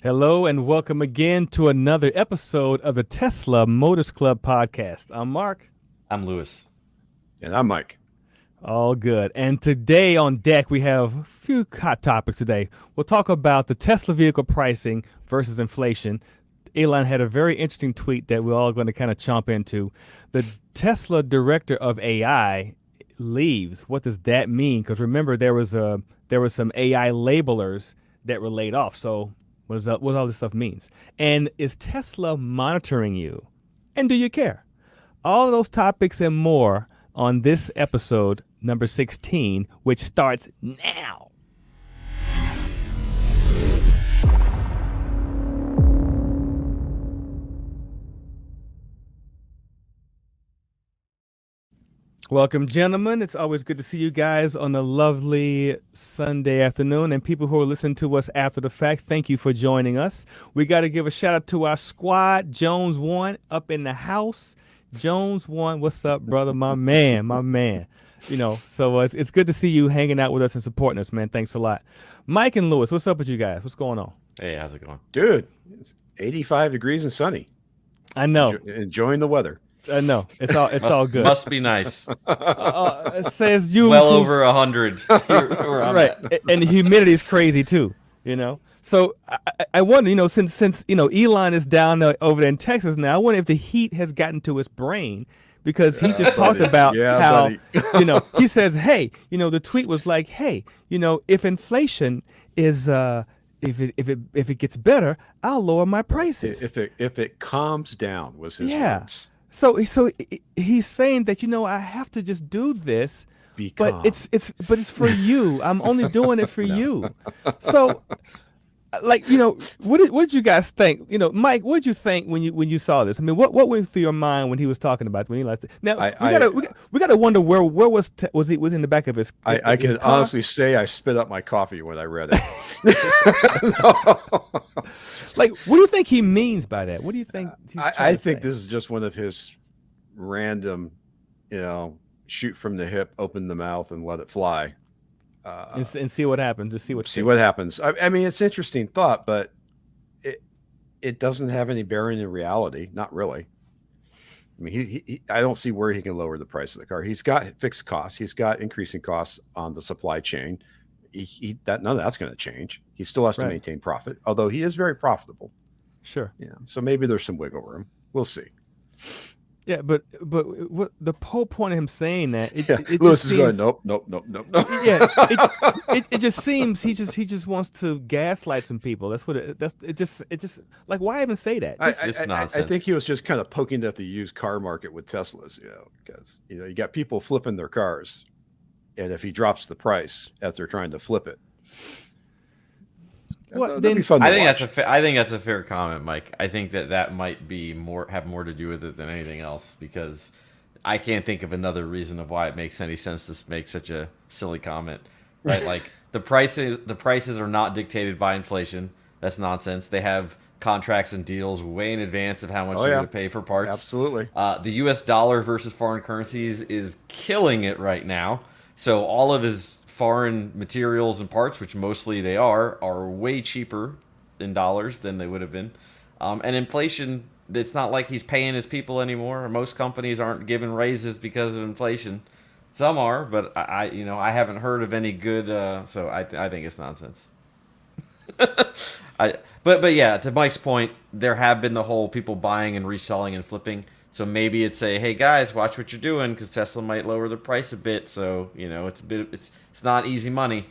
Hello and welcome again to another episode of the Tesla Motors Club podcast. I'm Mark. I'm Lewis. And I'm Mike. All good. And today on deck, we have a few hot topics today. We'll talk about the Tesla vehicle pricing versus inflation. Elon had a very interesting tweet that we're all going to kind of chomp into. The Tesla director of AI leaves. What does that mean? Because remember, there was some AI labelers that were laid off. So what all this stuff means? And is Tesla monitoring you? And do you care? All of those topics and more on this episode, number 16, which starts now. Welcome, gentlemen. It's always good to see you guys on a lovely Sunday afternoon. And people who are listening to us after the fact, thank you for joining us. We got to give a shout out to our squad. Jones 1 up in the house. Jones 1, what's up, brother? My man, my man. So it's good to see you hanging out with us and supporting us, man. Thanks a lot. Mike and Lewis, what's up with you guys? What's going on? Hey, how's it going? Dude, it's 85 degrees and sunny. I know. Enjoying the weather. I know. It's all good. Must be nice. It says you well over 100. Right. And the humidity is crazy too, So I wonder, since Elon is down over there in Texas now, I wonder if the heat has gotten to his brain because he just talked about how, he says, hey, the tweet was like, hey, if inflation is if it gets better, I'll lower my prices. If it calms down was his words. So he's saying that I have to just do this, but it's for you. I'm only doing it for you. So, what did you guys think? Mike, what did you think when you saw this? I mean, what went through your mind when he was talking about it, when he liked it? Now we gotta wonder where was he was in the back of his. I can honestly say I spit up my coffee when I read it. Like, what do you think he means by that? What do you think? I think this is just one of his random, shoot from the hip, open the mouth, and let it fly, and see what happens. To see what happens. I mean, it's an interesting thought, but it doesn't have any bearing in reality. Not really. I mean, I don't see where he can lower the price of the car. He's got fixed costs. He's got increasing costs on the supply chain. None of that's going to change. He still has to maintain profit, although he is very profitable. Sure. Yeah. So maybe there's some wiggle room. We'll see. Yeah, but what the whole point of him saying that it Lewis just is seems, going nope. Yeah, it just seems he just wants to gaslight some people. That's what it just like, why even say that? It's nonsense. I think he was just kind of poking at the used car market with Teslas, because you got people flipping their cars. And if he drops the price as they're trying to flip it, that'd be fun. I think that's a fair comment, Mike. I think that might have more to do with it than anything else, because I can't think of another reason of why it makes any sense to make such a silly comment, right? Like the prices are not dictated by inflation. That's nonsense. They have contracts and deals way in advance of how much they're going to pay for parts. Absolutely. The U.S. dollar versus foreign currencies is killing it right now. So all of his foreign materials and parts, which mostly they are way cheaper in dollars than they would have been. And inflation, it's not like he's paying his people anymore. Most companies aren't giving raises because of inflation. Some are, but I haven't heard of any good. So I think it's nonsense. But yeah, to Mike's point, there have been the whole people buying and reselling and flipping. So maybe it's hey guys, watch what you're doing, because Tesla might lower the price a bit. So it's not easy money.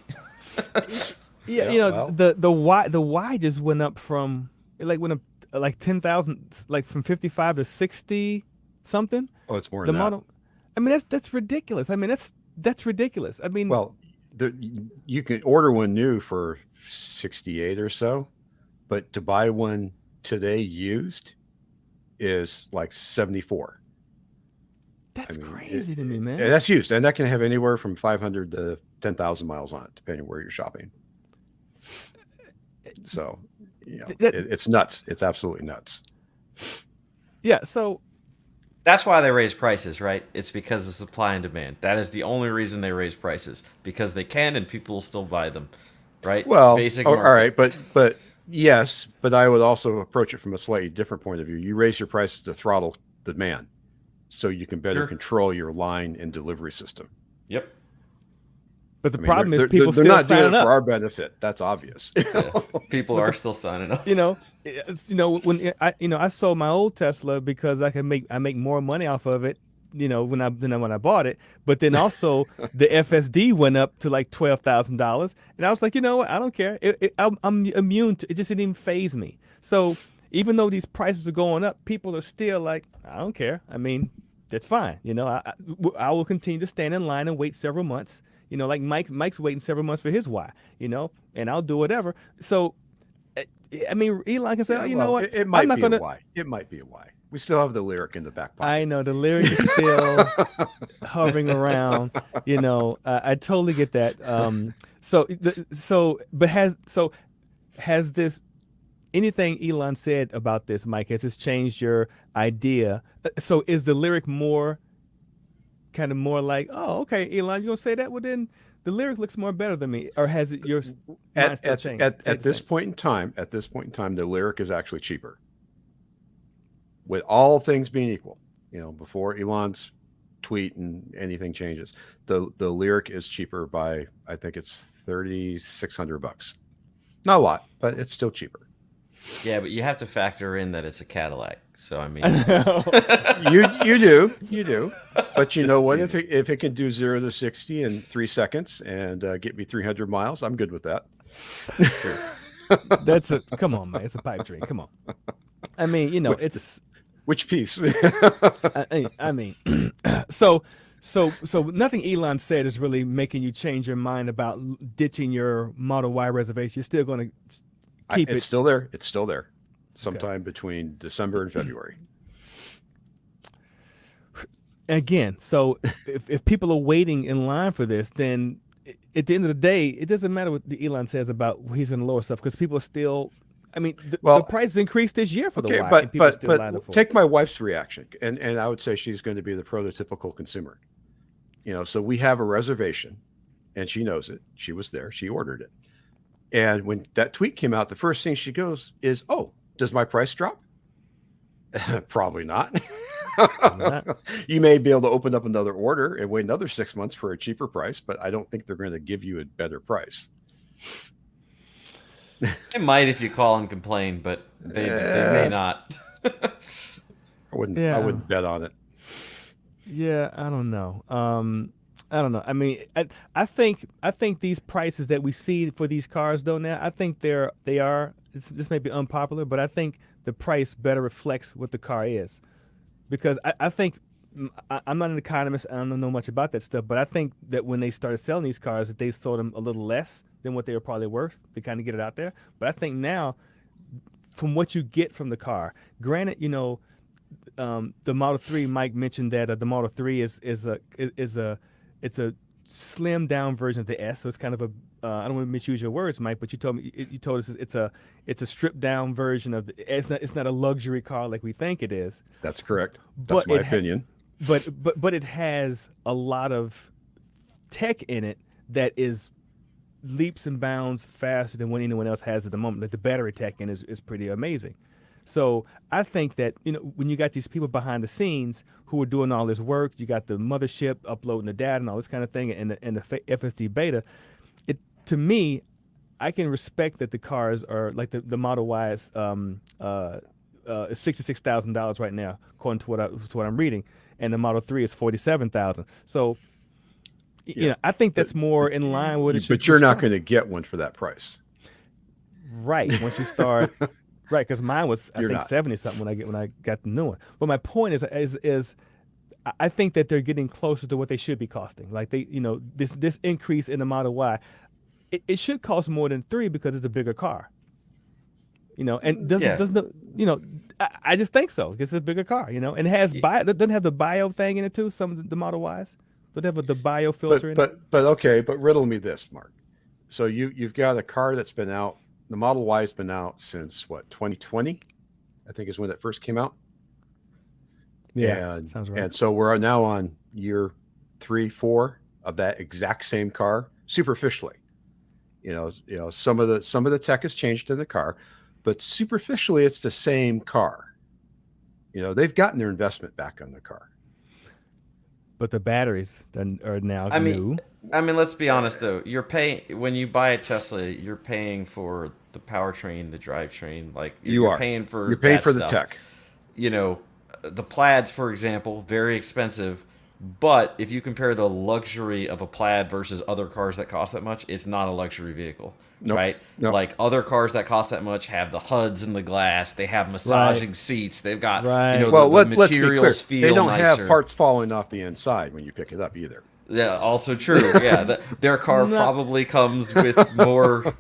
Yeah, the Y just went up from like 10,000, like from 55 to 60 something. Oh, it's more than that. Model. I mean, that's ridiculous. I mean, that's ridiculous. I mean, well, you can order one new for 68 or so, but to buy one today used is like 74. That's crazy to me, man. That's used, and that can have anywhere from 500 to 10,000 miles on it, depending where you're shopping. So, it's nuts. It's absolutely nuts. Yeah. So That's why they raise prices, right? It's because of supply and demand. That is the only reason they raise prices, because they can and people will still buy them, right? Well, Basic all right, but Yes, but I would also approach it from a slightly different point of view. You raise your prices to throttle demand, so you can better Sure. control your line and delivery system. Yep. But the I mean, problem is people they're still not doing signing it for up. our benefit. That's obvious. Yeah. People But are the still signing up. you know, when I sold my old Tesla because I make more money off of it, when I bought it. But then also the FSD went up to like $12,000, and I was like, you know what? I don't care. I'm immune to it. Just didn't even phase me. So even though these prices are going up, people are still like, I don't care. I mean, that's fine. I will continue to stand in line and wait several months. Like Mike's waiting several months for his Y. And I'll do whatever. So I mean, Elon can say, oh, Yeah, you know well, what? it I'm might not be a gonna. why. It might be a why. We still have the lyric in the back I pocket. know the lyric is still hovering around. I totally get that. Has this anything Elon said about this, Mike? Has this changed your idea? So is the lyric kind of more like, oh, okay, Elon, you gonna say that? Well, then the lyric looks more better than me, or has it your mind At still at changed? at, Stay at the this same. point in time, the lyric is actually cheaper. With all things being equal, before Elon's tweet and anything changes, the lyric is cheaper by, I think it's $3,600. Not a lot, but it's still cheaper. Yeah, but you have to factor in that it's a Cadillac. So I mean, I it's know. You do. But you know just what? teasing. If it can do 0 to 60 in 3 seconds and get me 300 miles, I'm good with that. Sure. Come on, man. It's a pipe dream. Come on. I mean, Which, it's which piece? I mean, so so nothing Elon said is really making you change your mind about ditching your Model Y reservation. You're still going to keep It's it. still there. It's still there. Okay. Sometime between December and February. Again, so if people are waiting in line for this, then at the end of the day, it doesn't matter what the Elon says about he's going to lower stuff because people are still. I mean, the Well, price increased this year for the okay, Y, and people still lined up for it. take my wife's reaction, and I would say she's going to be the prototypical consumer. So we have a reservation, and she knows it. She was there. She ordered it. And when that tweet came out, the first thing she goes is, "Oh, does my price drop?" Probably not. Probably not. You may be able to open up another order and wait another 6 months for a cheaper price, but I don't think they're going to give you a better price. They might if you call and complain, but they may Uh, not. I Yeah. wouldn't bet on it. Yeah, I don't know. I don't know. I mean, I think these prices that we see for these cars though now, I think they are. This may be unpopular, but I think the price better reflects what the car is, because I think I'm not an economist. I don't know much about that stuff, but I think that when they started selling these cars, that they sold them a little less than what they were probably worth to kind of get it out there. But I think now, from what you get from the car, granted, the Model 3, Mike mentioned that the Model 3 it's a slim down version of the S, so it's kind of a I don't want to misuse your words, Mike, but you told us it's a stripped down version of it's not a luxury car like we think it is, That's correct. That's but my opinion. but it has a lot of tech in it that is leaps and bounds faster than what anyone else has at the moment. Like the battery tech in is pretty amazing. So I think that when you got these people behind the scenes who are doing all this work, you got the mothership uploading the data and all this kind of thing, and the FSD beta. It to me, I can respect that the cars are like the Model Y is $66,000 right now, according to what I'm reading, and the Model 3 is 47,000. So Yeah. I think But that's more in line with what it but you're should not cost. going to get one for that price. Right. Once you start, right, because mine was I You're think not. 70 something when I got the new one. But my point is I think that they're getting closer to what they should be costing. Like this increase in the Model Y, it should cost more than three because it's a bigger car. And doesn't Yeah. doesn't the- I just think so because it's a bigger car. And it has Y- bio. Doesn't it have the bio thing in it too. Some of the Model Ys, but they have the bio filter in it. But okay, but riddle me this, Mark. So you've got a car that's been out. The Model Y has been out since what, 2020? I think is when it first came out. Yeah, And sounds right. and so we're now on year 3, 4 of that exact same car superficially. Some of the tech has changed in the car, but superficially, it's the same car. They've gotten their investment back on the car. But the batteries are now I mean, new. let's be honest though. You're paying when you buy a Tesla. You're paying for the powertrain, the drivetrain. Like you're paying for You're paying that for the stuff. tech. You know, the plaids, for example, very expensive. But if you compare the luxury of a plaid versus other cars that cost that much, it's not a luxury vehicle, Nope. right? Nope. Like other cars that cost that much have the HUDs and the glass. They have massaging seats. They've got Well, the let's be clear. materials feel They don't nicer. have parts falling off the inside when you pick it up either. Yeah, also true. Yeah, their car probably comes with more,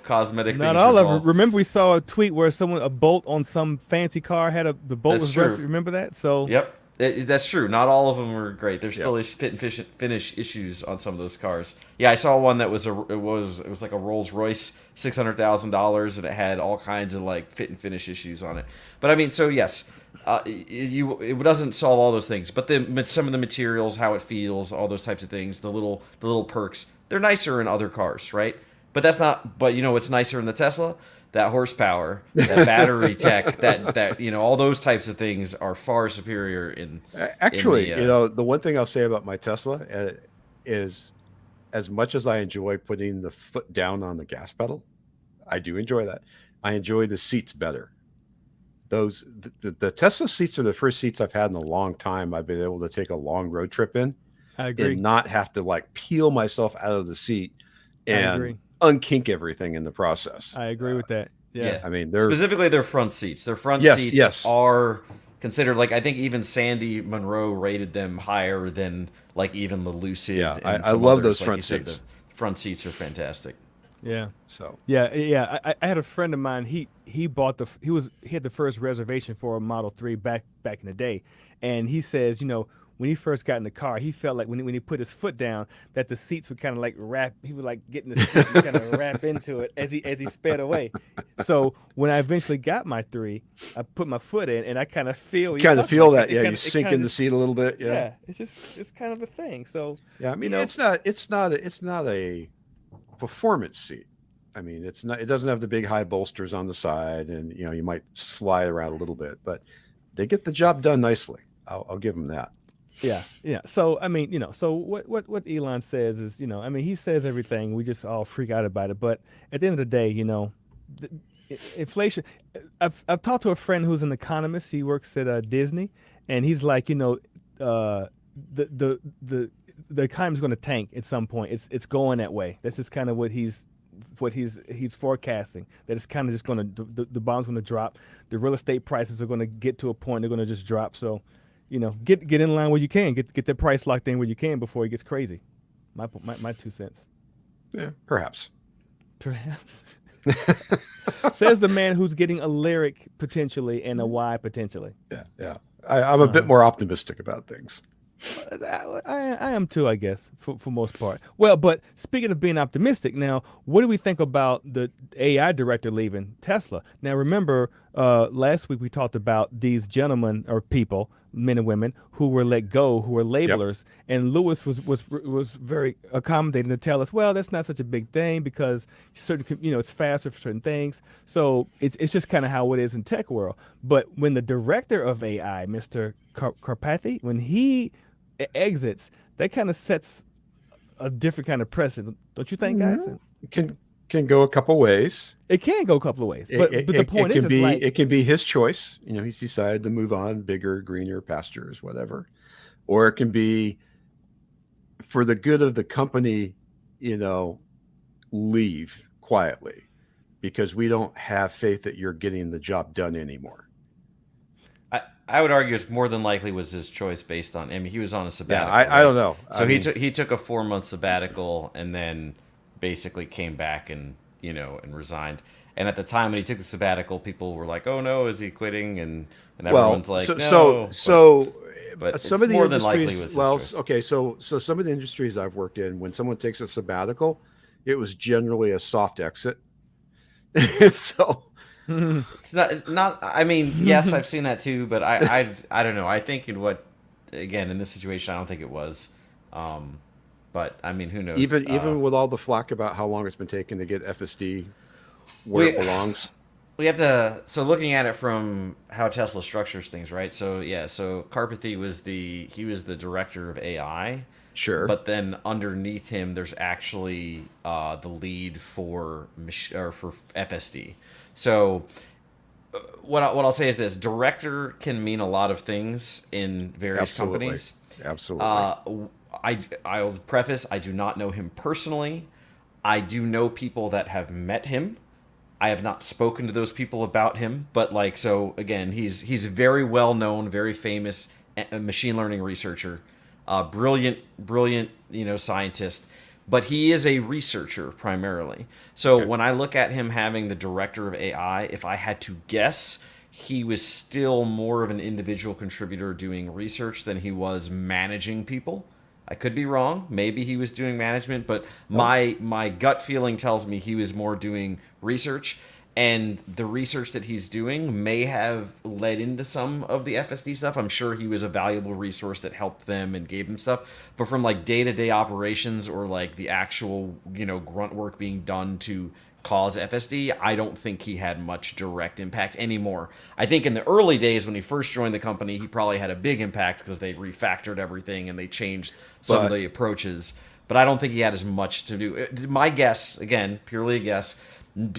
cosmetic Not things. all of involved. it. Remember, we saw a tweet where a bolt on some fancy car had the bolt That's was true. rusted. Remember that? So Yep, that's true. Not all of them were great. There's still Yep. fit and finish issues on some of those cars. Yeah, I saw one that was it was like a Rolls Royce, $600,000, and it had all kinds of like fit and finish issues on it. But I mean, so yes, it doesn't solve all those things, but some of the materials, how it feels, all those types of things, the little perks, they're nicer in other cars, right? But that's not. But what's nicer in the Tesla? That horsepower, that battery tech, that all those types of things are far superior in. Actually, in the, the one thing I'll say about my Tesla is, as much as I enjoy putting the foot down on the gas pedal, I do enjoy that. I enjoy the seats better. The Tesla seats are the first seats I've had in a long time. I've been able to take a long road trip in I agree. and not have to like peel myself out of the seat and unkink everything in the process. I agree with that. Yeah. I mean, they're specifically their front seats. Their front seats yes. are considered, like, I think even Sandy Monroe rated them higher than like even the Lucid. Yeah, and I some love others. those Like front you said, seats. the front seats are fantastic. Yeah. So Yeah. I had a friend of mine. He had the first reservation for a Model 3 back in the day, and he says, when he first got in the car, he felt like when he put his foot down, that the seats would kind of like wrap. He would like get in the seat and kind of wrap into it as he sped away. So when I eventually got my 3, I put my foot in, and I kind of feel that. Yeah, you sink in the seat a little bit. Yeah, it's kind of a thing. So yeah, I mean, it's not a performance seat. I mean, it doesn't have the big high bolsters on the side, and you might slide around a little bit, but they get the job done nicely. I'll give them that. Yeah. So I mean, so what Elon says is, he says everything. We just all freak out about it. But at the end of the day, inflation. I've talked to a friend who's an economist. He works at Disney, and he's like, the economy's going to tank at some point. It's going that way. That's just kind of what he's forecasting. That it's kind of just going to the bomb's going to drop. The real estate prices are going to get to a point they're going to just drop. So, get in line where you can. Get the price locked in where you can before it gets crazy. My 2 cents. Yeah, perhaps. Says the man who's getting a lyric potentially and a Y potentially. Yeah. I'm a bit more optimistic about things. I am too, I guess, for most part. Well, but speaking of being optimistic, now, what do we think about the AI director leaving Tesla? Now, remember, last week we talked about these gentlemen or people, men and women, who were let go, who were labelers, and Lewis was very accommodating to tell us, well, that's not such a big thing because it's faster for certain things. So it's just kind of how it is in tech world. But when the director of AI, Mr. Karpathy, when he exits, that kind of sets a different kind of precedent, don't you think, guys? It can go a couple ways. It can go a couple of ways, but the point is, it can be his choice. He's decided to move on, bigger, greener pastures, whatever, or it can be for the good of the company. Leave quietly because we don't have faith that you're getting the job done anymore. I would argue it's more than likely was his choice based on. I mean, he was on a sabbatical. Yeah, I don't know. So he took a 4-month sabbatical and then basically came back and resigned. And at the time when he took the sabbatical, people were like, "Oh no, is he quitting?" And everyone's like, "No." But some of the more than likely industries. was his Well, choice. okay, so some of the industries I've worked in, when someone takes a sabbatical, it was generally a soft exit. So. It's not. I mean, yes, I've seen that too, but I don't know. I think in this situation, I don't think it was. But I mean, who knows? Even with all the flack about how long it's been taking to get FSD where it belongs. we have to, so looking at it from how Tesla structures things, right? So yeah, so Karpathy was the director of AI, Sure. but then underneath him there's actually the lead for or for FSD. So what I'll say is this: director can mean a lot of things in various Absolutely. companies. Absolutely. I'll preface, I do not know him personally. I do know people that have met him. I have not spoken to those people about him, but like, so again, he's very well known, very famous machine learning researcher, brilliant, scientist, but he is a researcher primarily. So Okay. when I look at him having the director of AI, if I had to guess, he was still more of an individual contributor doing research than he was managing people. I could be wrong. Maybe he was doing management, but Oh, my gut feeling tells me he was more doing research. And the research that he's doing may have led into some of the FSD stuff. I'm sure he was a valuable resource that helped them and gave them stuff. But from like day to day operations or like the actual, grunt work being done to cause FSD, I don't think he had much direct impact anymore. I think in the early days when he first joined the company, he probably had a big impact because they refactored everything and they changed some of but the approaches. But I don't think he had as much to do. My guess, again, purely a guess,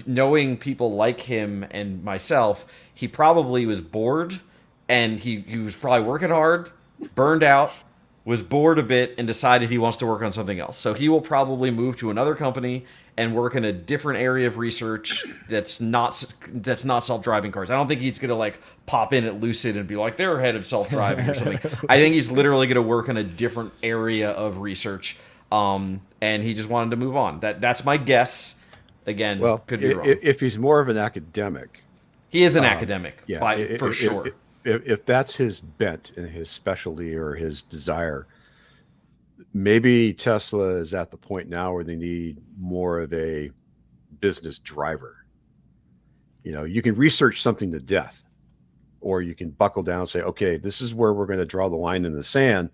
knowing people like him and myself, he probably was bored and he was probably working hard, burned out, was bored a bit, and decided he wants to work on something else. So he will probably move to another company and work in a different area of research that's not self-driving cars. I don't think he's gonna like pop in at Lucid and be like they're ahead of self-driving or something. I think he's literally gonna work in a different area of research, and he just wanted to move on. That's my guess. Again, well, could be wrong. if he's more of an academic, He is an academic, yeah, for sure. if that's his bent and his specialty or his desire, maybe Tesla is at the point now where they need more of a business driver. You can research something to death, or you can buckle down and say, okay, this is where we're going to draw the line in the sand.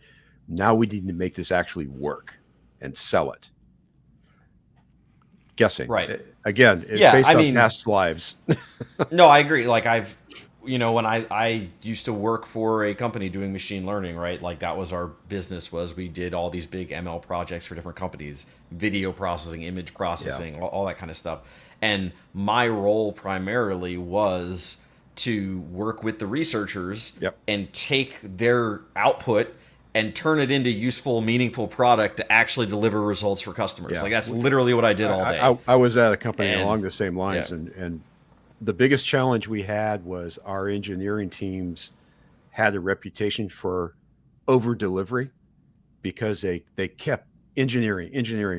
Now we need to make this actually work and sell it. Guessing. Right. Again, it's Yeah, based I on mean, past lives. no, I agree. Like when I used to work for a company doing machine learning, right? Like that was our business. Was we did all these big ML projects for different companies, video processing, image Yeah. processing, all that kind of stuff. And my role primarily was to work with the researchers Yep. and take their output and turn it into useful, meaningful product to actually deliver results for customers. Yeah. Like that's literally what I did all day. I was at a company And along the same lines, yeah, and the biggest challenge we had was our engineering teams had a reputation for over delivery because they kept engineering,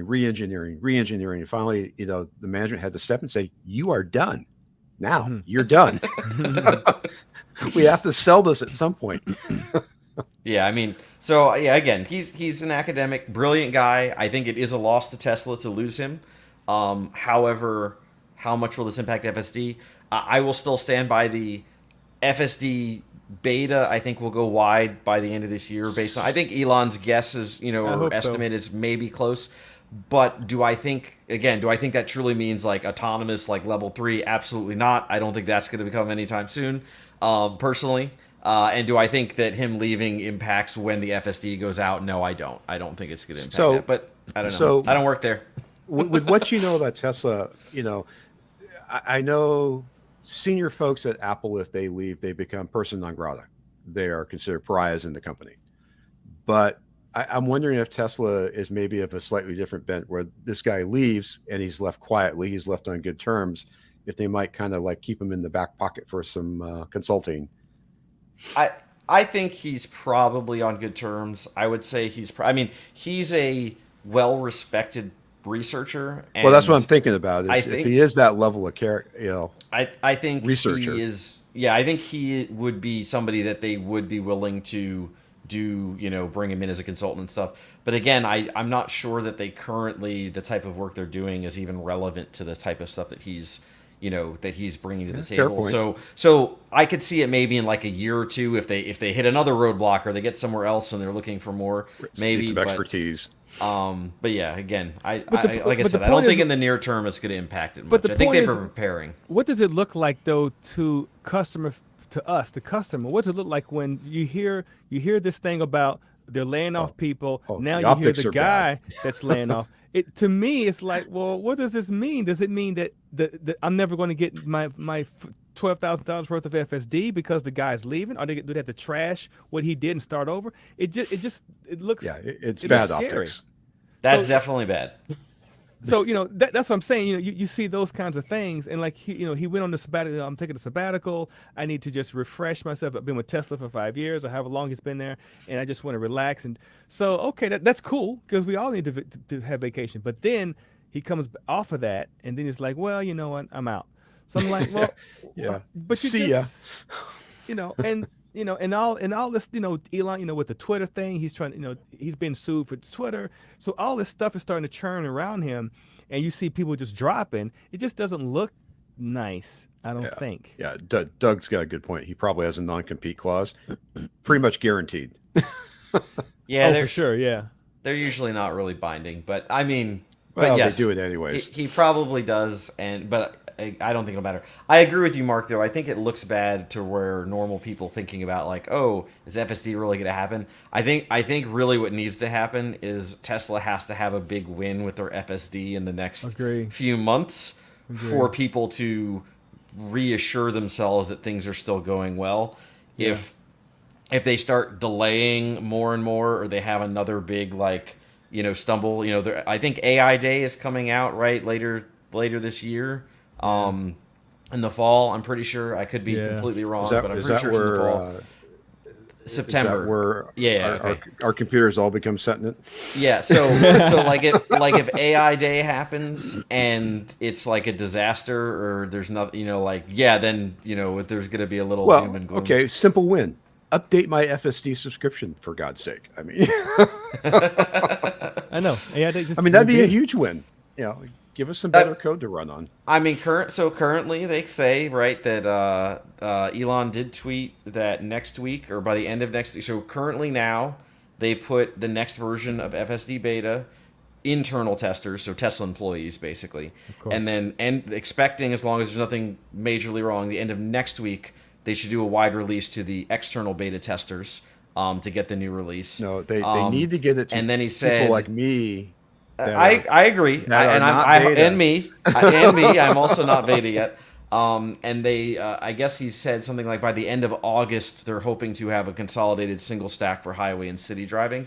re-engineering. And finally, the management had to step and say, "You are done. Now you're done. We have to sell this at some point." yeah. I mean, so yeah. Again, he's an academic, brilliant guy. I think it is a loss to Tesla to lose him. However, how much will this impact FSD? I will still stand by the FSD beta. I think will go wide by the end of this year. Based on, I think Elon's guess is, I or hope so. estimate is maybe close. But do I think that truly means like autonomous, like level 3? Absolutely not. I don't think that's going to become anytime soon, personally. And do I think that him leaving impacts when the FSD goes out? No, I don't. I don't think it's going to impact So, that. But I don't know. so I don't work there. with what you know about Tesla, I know senior folks at Apple, if they leave, they become person non grata. They are considered pariahs in the company. But I'm wondering if Tesla is maybe of a slightly different bent, where this guy leaves and he's left quietly, he's left on good terms. If they might kind of like keep him in the back pocket for some consulting. I think he's probably on good terms. I would say he's a well-respected researcher. And Well, that's what I'm thinking about. I Is if think he is that level of care, I think researcher. he is. Yeah, I think he would be somebody that they would be willing to do. Bring him in as a consultant and stuff. But again, I'm not sure that they currently the type of work they're doing is even relevant to the type of stuff that he's that he's bringing to the fair table. point. So I could see it maybe in like a year or two if they hit another roadblock or they get somewhere else and they're looking for more, maybe Need some expertise. But yeah, again, like I but said, the I don't point think is- in the near term it's going to impact it much. But the I think point they're is- preparing. What does it look like though to us, the customer? What does it look like when you hear this thing about they're laying off people? Now the you hear optics the are guy bad. that's laying off. It to me, it's like, well, what does this mean? Does it mean that I'm never going to get my $12,000 worth of FSD because the guy's leaving? Or do they have to trash what he did and start over? It looks It's it bad looks scary. optics. That's So- definitely bad. So that's what I'm saying. You see those kinds of things, and like he went on the sabbatical. I'm taking a sabbatical. I need to just refresh myself. I've been with Tesla for 5 years or however long he's been there, and I just want to relax. And so okay, that's cool because we all need to have vacation. But then he comes off of that, and then he's like, well, you know what, I'm out. So I'm like, well, Yeah. but you See just, and all this, Elon, with the Twitter thing, he's trying, he's been sued for Twitter. So all this stuff is starting to churn around him, and you see people just dropping. It just doesn't look nice, I don't think. Yeah, Doug's got a good point. He probably has a non-compete clause, pretty much guaranteed. Yeah, Oh, they're for sure, yeah. they're usually not really binding, but I mean, Well, but yes, they do it anyways. He probably does, but I don't think it'll matter. I agree with you, Mark. Though I think it looks bad to where normal people thinking about like, oh, is FSD really going to happen? I think really what needs to happen is Tesla has to have a big win with their FSD in the next Agree. few months for people to reassure themselves that things are still going well. Yeah. If they start delaying more and more, or they have another big stumble, I think AI Day is coming out right later this year. In the fall, I'm pretty sure. I could be completely wrong, but I'm pretty sure it's in the fall. September. Is that where Yeah, our computers all become sentient? Yeah, so like if AI Day happens and it's like a disaster or there's nothing, then there's going to be a little doom and gloom. Okay, simple win. Update my FSD subscription, for God's sake. I mean, I know. Yeah, they just, that'd be a huge win. Give us some better code to run on. I mean, currently they say, right, that Elon did tweet that next week or by the end of next week. So currently now they've put the next version of FSD beta internal testers, so Tesla employees basically, and then expecting, as long as there's nothing majorly wrong, the end of next week they should do a wide release to the external beta testers to get the new release. No, they need to get it to and then he people said, like me. I agree, and me, I'm also not beta yet. And they, I guess he said something like by the end of August, they're hoping to have a consolidated single stack for highway and city driving.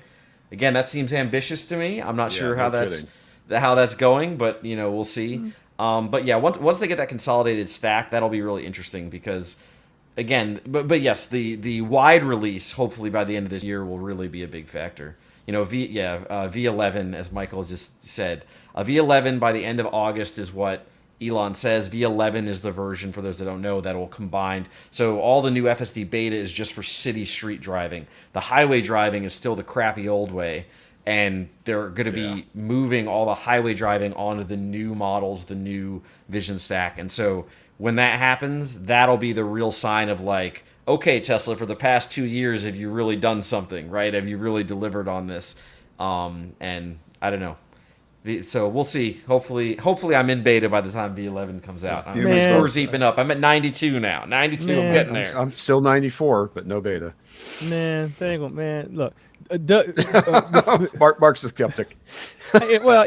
Again, that seems ambitious to me. I'm not sure how that's going, but we'll see. But yeah, once they get that consolidated stack, that'll be really interesting because, again, but yes, the wide release hopefully by the end of this year will really be a big factor. V11, as Michael just said, V11 by the end of August is what Elon says. V11 is the version, for those that don't know, that will combine. So all the new FSD beta is just for city street driving. The highway driving is still the crappy old way, and they're going to be moving all the highway driving onto the new models, the new vision stack. And so when that happens, that'll be the real sign of like, okay, Tesla, for the past 2 years, have you really done something, right? Have you really delivered on this? And I don't know. So we'll see. Hopefully I'm in beta by the time V11 comes out. My score's heaping up. I'm at 92 now. 92, I'm getting there. I'm still 94, but no beta. Man, look. Mark's a skeptic. Well,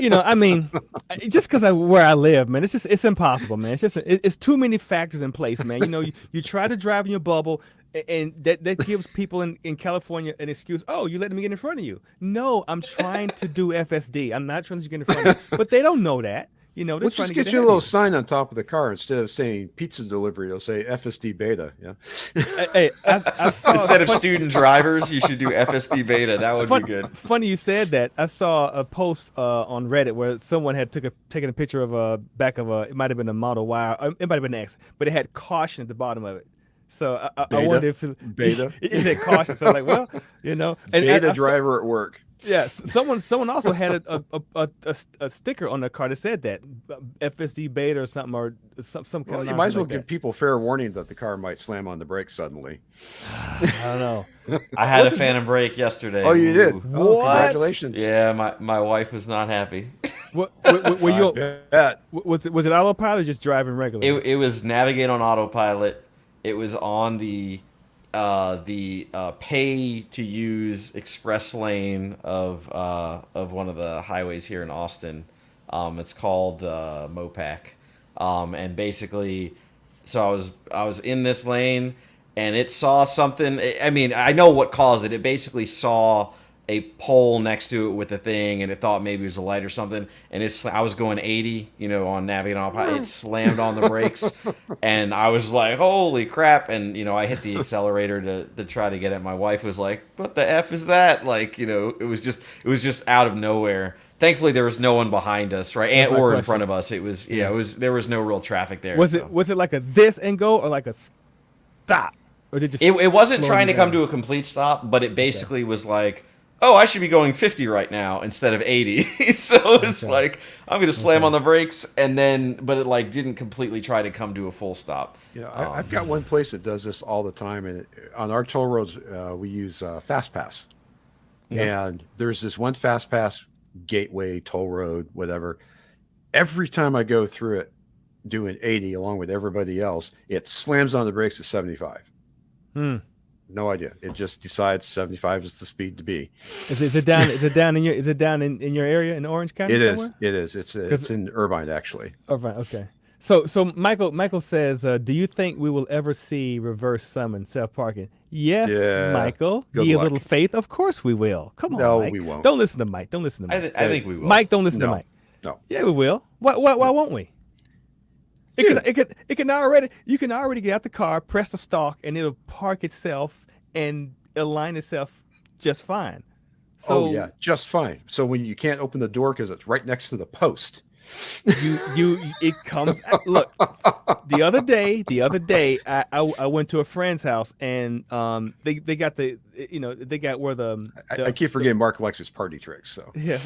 just because where I live, man, it's impossible, man. It's too many factors in place, man. You try to drive in your bubble, and that gives people in California an excuse. Oh, you letting me get in front of you? No, I'm trying to do FSD. I'm not trying to get in front of you. But they don't know that. They're Let's trying just to get you a ahead little of sign on top of the car instead of saying pizza delivery. It'll say FSD beta. Yeah. Hey, I saw Instead of student drivers, you should do FSD beta. That would be good. Funny you said that. I saw a post on Reddit where someone had taken a picture of a back of it might have been a Model Y, or it might have been an X, but it had caution at the bottom of it. So I wonder if beta. it said caution. So I'm like, well, Beta driver at work. Someone also had a sticker on their car that said that FSD beta or something, or some kind Well, of you might as nonsense well like give that. people fair warning that the car might slam on the brakes suddenly. I don't know. I had a What's his, phantom brake yesterday. Oh, you did? Ooh. Oh, what? congratulations. Yeah, my wife was not happy. Were I you bet. was it autopilot or just driving regular? It was navigate on autopilot. It was on the pay to use express lane of one of the highways here in Austin. It's called Mopac, and basically, so I was in this lane, and it saw something. I mean, I know what caused it. It basically saw a pole next to it with a thing, and it thought maybe it was a light or something. And I was going 80, on navigate on autopilot. It slammed on the brakes, and I was like, "Holy crap!" And I hit the accelerator to try to get it. My wife was like, "What the f is that?" Like, it was just out of nowhere. Thankfully, there was no one behind us, right, That's my or in question. front of us. It was yeah, it was there was no real traffic there. Was So. it like a this and go or like a stop, or did it just It wasn't slow trying you to come down? to a complete stop, but it basically was like, oh, I should be going 50 right now instead of 80. So it's Okay. like, I'm going to slam Okay. on the brakes, but it like didn't completely try to come to a full stop. I've got one place that does this all the time, and on our toll roads, we use Fast Pass. Yeah. And there's this one Fast Pass gateway, toll road, whatever. Every time I go through it doing 80 along with everybody else, it slams on the brakes at 75. Hmm. No idea. It just decides 75 is the speed to be. Is it down? Is it down in your? Is it down in your area in Orange County It is. somewhere? It is. It's in Irvine, actually. Oh, right. Okay. So Michael says, do you think we will ever see reverse summon self parking? Yes, Yeah. Michael. Good Ye of luck. little faith. Of course we will. Come on, No, Mike. we won't. Don't listen to Mike. Don't listen to Mike. I think we will. Mike, don't listen to No. Mike. No. Yeah, we will. Why won't we? It can already. You can already get out the car, press the stalk, and it'll park itself and align itself just fine. So Oh, yeah. Just fine. So when you can't open the door because it's right next to the post. it comes. Look, the other day, I went to a friend's house and they got they got where I keep forgetting Mark likes his party tricks. So yeah,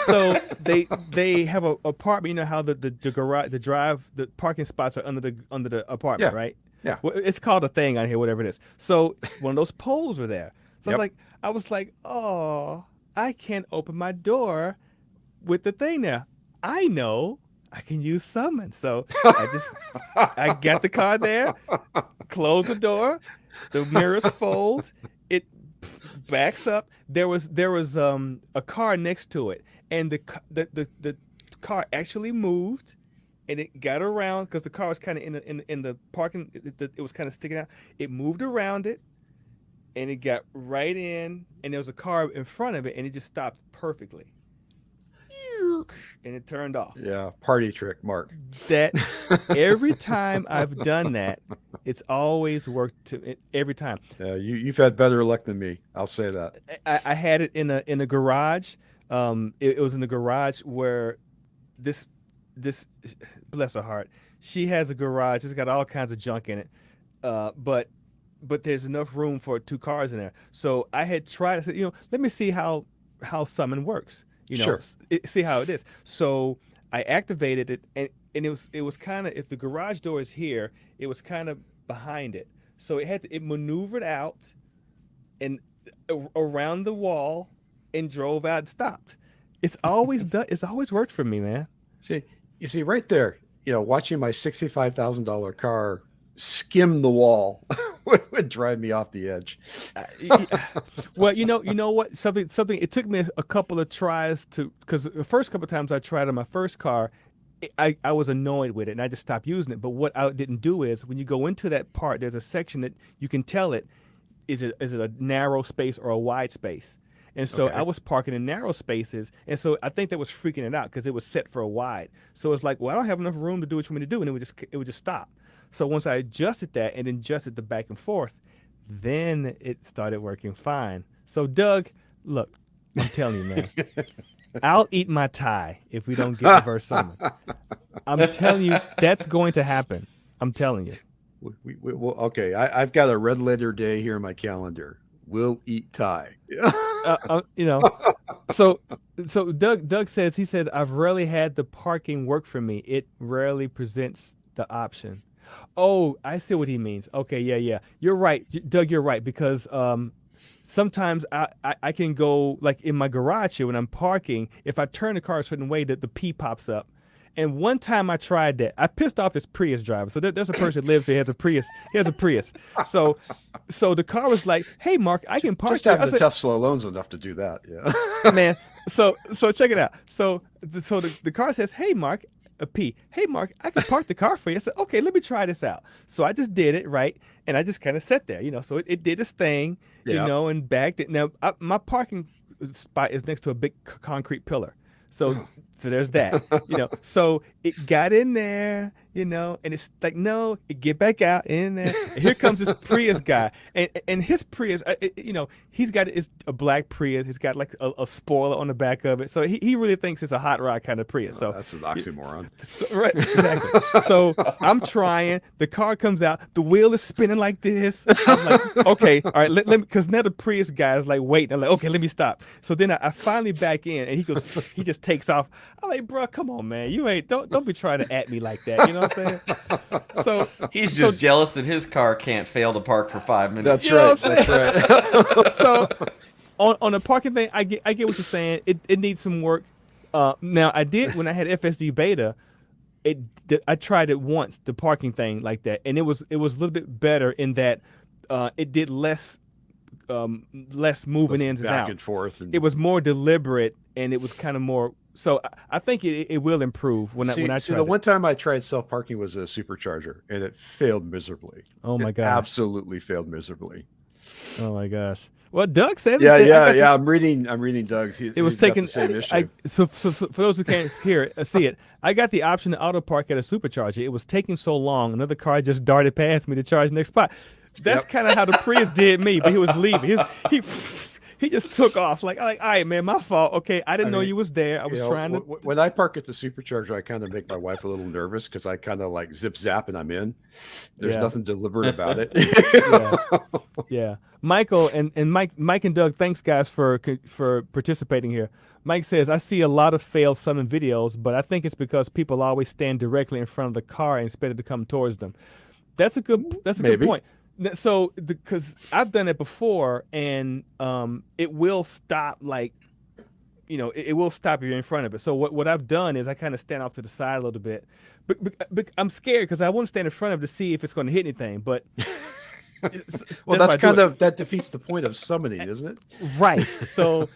so they have a apartment. You know how the garage, the parking spots are under the apartment, Yeah. right? Yeah. Well, it's called a thing out here, whatever it is. So one of those poles were there. So Yep. I was like, oh, I can't open my door with the thing there. I know I can use summon. So I got the car there, close the door, the mirrors fold, it backs up. There was a car next to it, and the car actually moved, and it got around because the car was kind of in the parking. It was kind of sticking out. It moved around it, and it got right in, and there was a car in front of it, and it just stopped perfectly, and it turned off. yeah, party trick, Mark. That every time I've done that, it's always worked every time. You've had better luck than me. I'll say that. I had it in a garage. It was in the garage where this bless her heart, she has a garage. It's got all kinds of junk in it, but there's enough room for two cars in there. So I had tried. I said, let me see how summon works. Sure. See how it is. So I activated it, and it was kind of, if the garage door is here, it was kind of behind it. So it maneuvered out and around the wall and drove out and stopped. It's always done. It's always worked for me, man. You see right there, watching my $65,000 car skim the wall would drive me off the edge. Well, you know what? Something. It took me a couple of tries because the first couple of times I tried on my first car, I was annoyed with it and I just stopped using it. But what I didn't do is when you go into that part, there's a section that you can tell is it a narrow space or a wide space. And so Okay. I was parking in narrow spaces, and so I think that was freaking it out because it was set for a wide. So it's like, well, I don't have enough room to do what you want me to do, and it would just stop. So once I adjusted that and then adjusted the back and forth, then it started working fine. So Doug, look, I'm telling you, man, I'll eat my tie if we don't get reverse summon. I'm telling you, that's going to happen. I'm telling you. Well, okay, I've got a red letter day here in my calendar. will eat Thai. You know, so Doug says he said I've rarely had the parking work for me. It rarely presents the option. Oh, I see what he means. Okay, yeah, yeah. You're right, Doug. You're right because sometimes I can go like in my garage here when I'm parking. If I turn the car a certain way, that the P pops up. And one time I tried that. I pissed off this Prius driver. So there's a person that lives here has a Prius. He has a Prius. So the car was like, "Hey, Mark, I can park Just here." I having the said, Tesla alone's enough to do that. Yeah. man. So check it out. So the car says, "Hey Mark, a P. Hey Mark, I can park the car for you." I said, "Okay, let me try this out." So I just did it right, and I just kind of sat there, you know. So it did its thing, you Yeah. know, and backed it. Now my parking spot is next to a big concrete pillar. So there's that, you know. So it got in there, you know, and it's like, no, it get back out in there. And here comes this Prius guy, and his Prius, you know, he's got it's a black Prius. He's got like a spoiler on the back of it, so he really thinks it's a hot rod kind of Prius. So That's an oxymoron. right, exactly. So I'm trying. The car comes out. The wheel is spinning like this. I'm like, okay, all right, let me, because now the Prius guy is like, wait. I'm like, okay, let me stop. So then I finally back in, and he goes, he just takes off. I'm like, bro, come on, man, you ain't don't be trying to at me like that. You know what I'm saying? So He's just jealous that his car can't fail to park for 5 minutes. That's You know right. what I'm That's right. so on the parking thing, I get what you're saying. It needs some work. Now I did when I had FSD beta. I tried it once, the parking thing like that, and it was a little bit better in that it did less moving ins and Back outs. and forth. And It was more deliberate, and it was kind of more. So I think it will improve when I see, try the it. one time I tried self parking was a supercharger, and it failed miserably. Oh my It gosh! absolutely failed miserably. Oh my gosh! Well, Doug says Yeah, he said, I yeah, got the- yeah. I'm reading Doug's. It was He's got taken. the same issue. So for those who can't hear it, see it, I got the option to auto park at a supercharger. It was taking so long. Another car just darted past me to charge the next spot. That's Yep. kind of how the Prius did me, but he was leaving. He just took off. Like, all right, man, my fault. Okay, I didn't know mean, you was there. I was You know, trying to. when I park at the supercharger, I kind of make my wife a little nervous because I kind of like zip zap and I'm in. There's Yeah. nothing deliberate about it. Yeah. Yeah, Michael and Mike and Doug, thanks guys for participating here. Mike says, I see a lot of failed summon videos, but I think it's because people always stand directly in front of the car and expect it to come towards them. That's a good Maybe. point. So because I've done it before, and it will stop, like, you know, it will stop if you're in front of it. So what I've done is I kind of stand off to the side a little bit, but I'm scared because I want to stand in front of it to see if it's going to hit anything. But Well, why that's I do kind it. of that defeats the point of summoning, isn't it? Right. So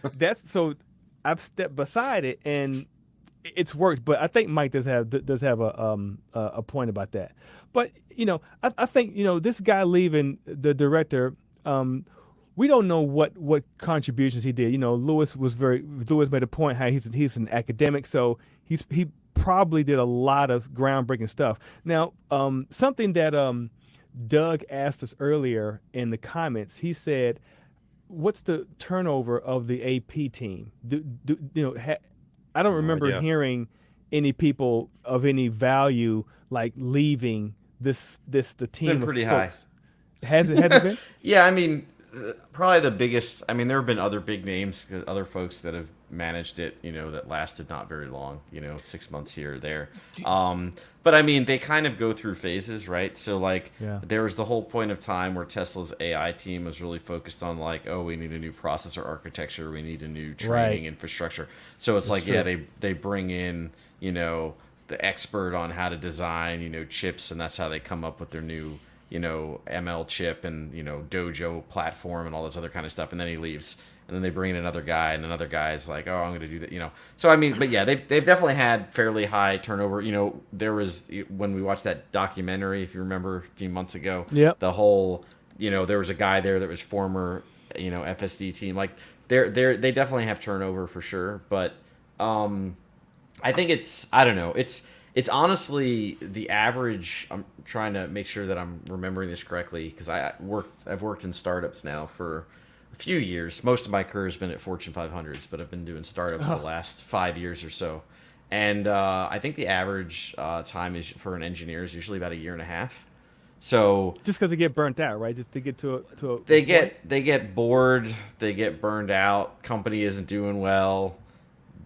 I've stepped beside it and it's worked. But I think Mike does have a point about that. But you know, I think, you know, this guy leaving, the director, we don't know what contributions he did. You know, Lewis made a point how he's an academic, so he probably did a lot of groundbreaking stuff. Now, something that Doug asked us earlier in the comments, he said, "What's the turnover of the AP team?" I don't remember idea. hearing any people of any value like leaving the team. Been of pretty high. folks. Has it been? Yeah, I mean, probably the biggest. I mean, there have been other big names, other folks that have managed it, you know, that lasted not very long, you know, 6 months here or there. But I mean, they kind of go through phases, right? So like, Yeah. there was the whole point of time where Tesla's AI team was really focused on like, oh, we need a new processor architecture, we need a new training Right. infrastructure. So it's like, true. yeah, they bring in, you know, the expert on how to design, you know, chips, and that's how they come up with their new, you know, ML chip and, you know, Dojo platform and all this other kind of stuff. And then he leaves. And then they bring in another guy, and another guy's like, oh, I'm going to do that, you know. So, I mean, but yeah, they've definitely had fairly high turnover. You know, there was, when we watched that documentary, if you remember, a few months ago, Yep. the whole, you know, there was a guy there that was former, you know, FSD team. Like, they definitely have turnover for sure. But I think I don't know. It's honestly the average. I'm trying to make sure that I'm remembering this correctly because I've worked in startups now for a few years. Most of my career has been at Fortune 500s, but I've been doing startups the last 5 years or so. And I think the average time is for an engineer is usually about a year and a half. So Just because they get burnt out, right? Just to get to a they point. get bored, they get burned out. Company isn't doing well.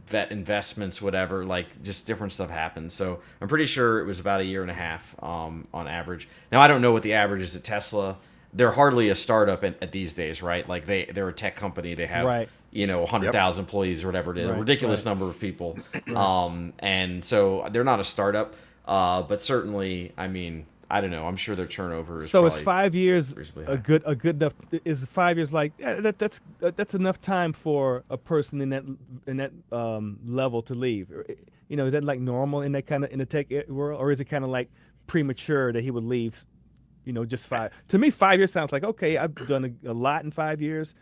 Vet investments, whatever, like just different stuff happens. So I'm pretty sure it was about a year and a half on average. Now I don't know what the average is at Tesla. They're hardly a startup at these days, right? Like they're a tech company. They have Right. 100,000 employees or whatever it is, a Right, ridiculous right. number of people. And so they're not a startup, but certainly, I mean, I don't know. I'm sure their turnover is So is probably 5 years reasonably a high. good enough? Is 5 years like that's enough time for a person in that level to leave? Is that like normal in that kind of in the tech world, or is it kind of like premature that he would leave? Just five. To me, 5 years sounds like okay. I've done a lot in 5 years.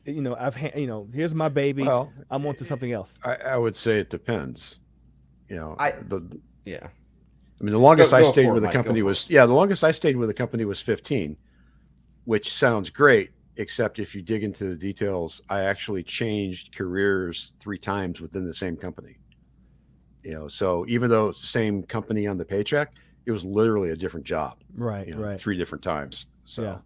Here's my baby. Well, I'm on to something else. I would say it depends. You know, I the Yeah. I mean, the longest I Go stayed for it, with a Mike. Go company for it. was the longest I stayed with a company was 15, which sounds great, except if you dig into the details, I actually changed careers 3 times within the same company. So even though it's the same company on the paycheck, it was literally a different job. Right. Right. 3 different times. Yeah. So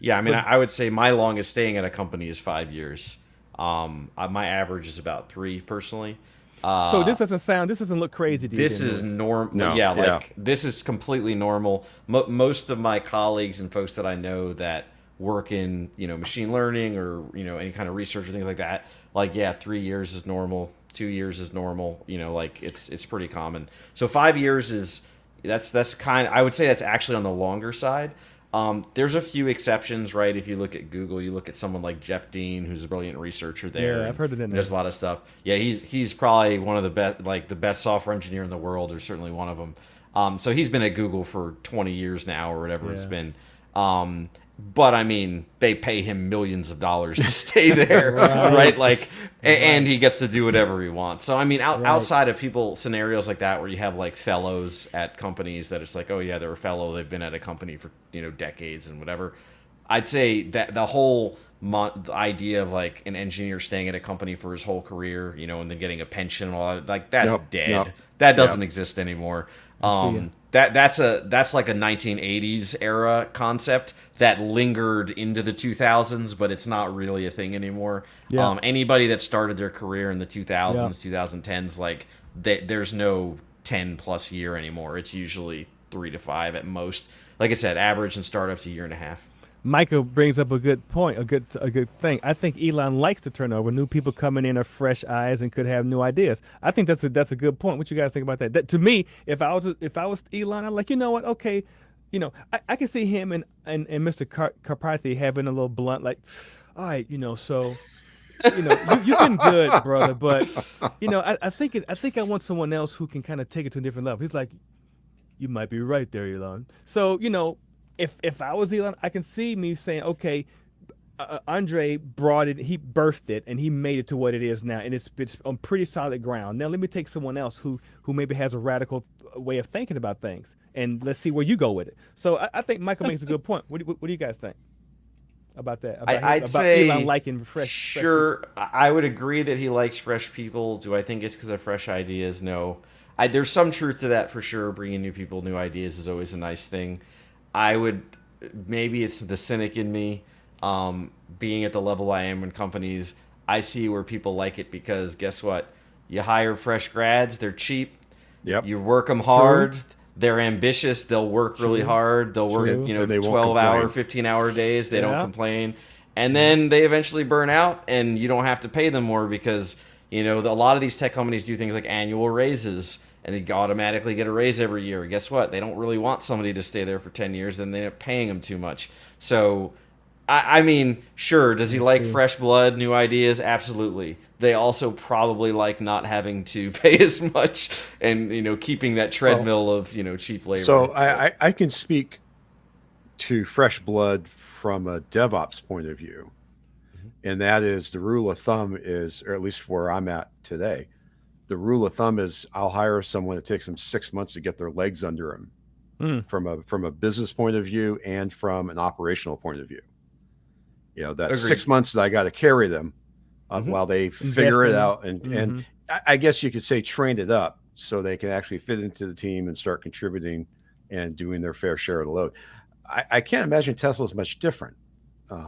Yeah, I mean, But I would say my longest staying at a company is 5 years. My average is about three personally. so Uh, this doesn't look crazy to you, this then, is Lewis? normal. no, Yeah, yeah, like this is completely normal. Most of my colleagues and folks that I know that work in machine learning or any kind of research or things like that, like yeah, 3 years is normal. 2 years is normal. Like it's pretty common. So 5 years is that's kind. I would say that's actually on the longer side. There's a few exceptions, right? If you look at Google, you look at someone like Jeff Dean, who's a brilliant researcher there, Yeah, I've and heard of that he does name. a lot of stuff. Yeah, he's probably one of the best, like the best software engineer in the world, or certainly one of them. So he's been at Google for 20 years now, or whatever it's Yeah. been. Um, but I mean, they pay him millions of dollars to stay there, right? Right. Like, and he Right. gets to do whatever he wants. So I mean, Right. outside of people scenarios like that, where you have like fellows at companies that it's like, oh yeah, they're a fellow, they've been at a company for decades and whatever. I'd say that the whole the idea of like an engineer staying at a company for his whole career, and then getting a pension and all that, like that's nope, nope, dead. That yep. doesn't exist anymore. I see ya. That's like a 1980s era concept that lingered into the 2000s, but it's not really a thing anymore. Yeah. Anybody that started their career in the Yeah. 2000s, 2010s, like there's no 10 plus year anymore. It's usually 3 to 5 at most. Like I said, average in startups a year and a half. Michael brings up a good point, a good thing. I think Elon likes to turn over. New people coming in are fresh eyes and could have new ideas. I think that's a good point. What you guys think about that? That to me, if I was Elon, I'm like, you know what? Okay, I can see him and Mr. Karpathy having a little blunt, like, all right, so you've been good, brother, but I think I want someone else who can kind of take it to a different level. He's like, you might be right there, Elon. So if I was Elon, I can see me saying, okay, Andre brought it, he birthed it, and he made it to what it is now, and it's on pretty solid ground. Now let me take someone else who maybe has a radical way of thinking about things, and let's see where you go with it. So I think Michael makes a good point. What do you guys think about that? I'd About Elon say liking fresh people? sure. I would agree that he likes fresh people. Do I think it's because of fresh ideas? No. There's some truth to that for sure. Bringing new people, new ideas is always a nice thing. I would maybe it's the cynic in me. Being at the level I am in companies, I see where people like it because guess what? You hire fresh grads, they're cheap. Yep. You work them True. hard. They're ambitious. They'll work really True. hard. They'll work, True. And they won't 12-hour, complain. 15-hour days. They don't Yeah. complain. And then they eventually burn out and you don't have to pay them more because, a lot of these tech companies do things like annual raises and they automatically get a raise every year. Guess what? They don't really want somebody to stay there for 10 years. Then they end up paying them too much. So, I mean, sure, does he I like see. fresh blood, new ideas? Absolutely. They also probably like not having to pay as much and, keeping that Well, treadmill of, cheap so labor. I can speak to fresh blood from a DevOps point of view, and that is the rule of thumb is, or at least where I'm at today, the rule of thumb is I'll hire someone. It takes them 6 months to get their legs under them Mm, from a business point of view and from an operational point of view. That's Agreed. 6 months that I got to carry them Hmm. while they figure it investing. out and Mm-hmm. I guess you could say train it up so they can actually fit into the team and start contributing and doing their fair share of the load. I can't imagine Tesla's much different.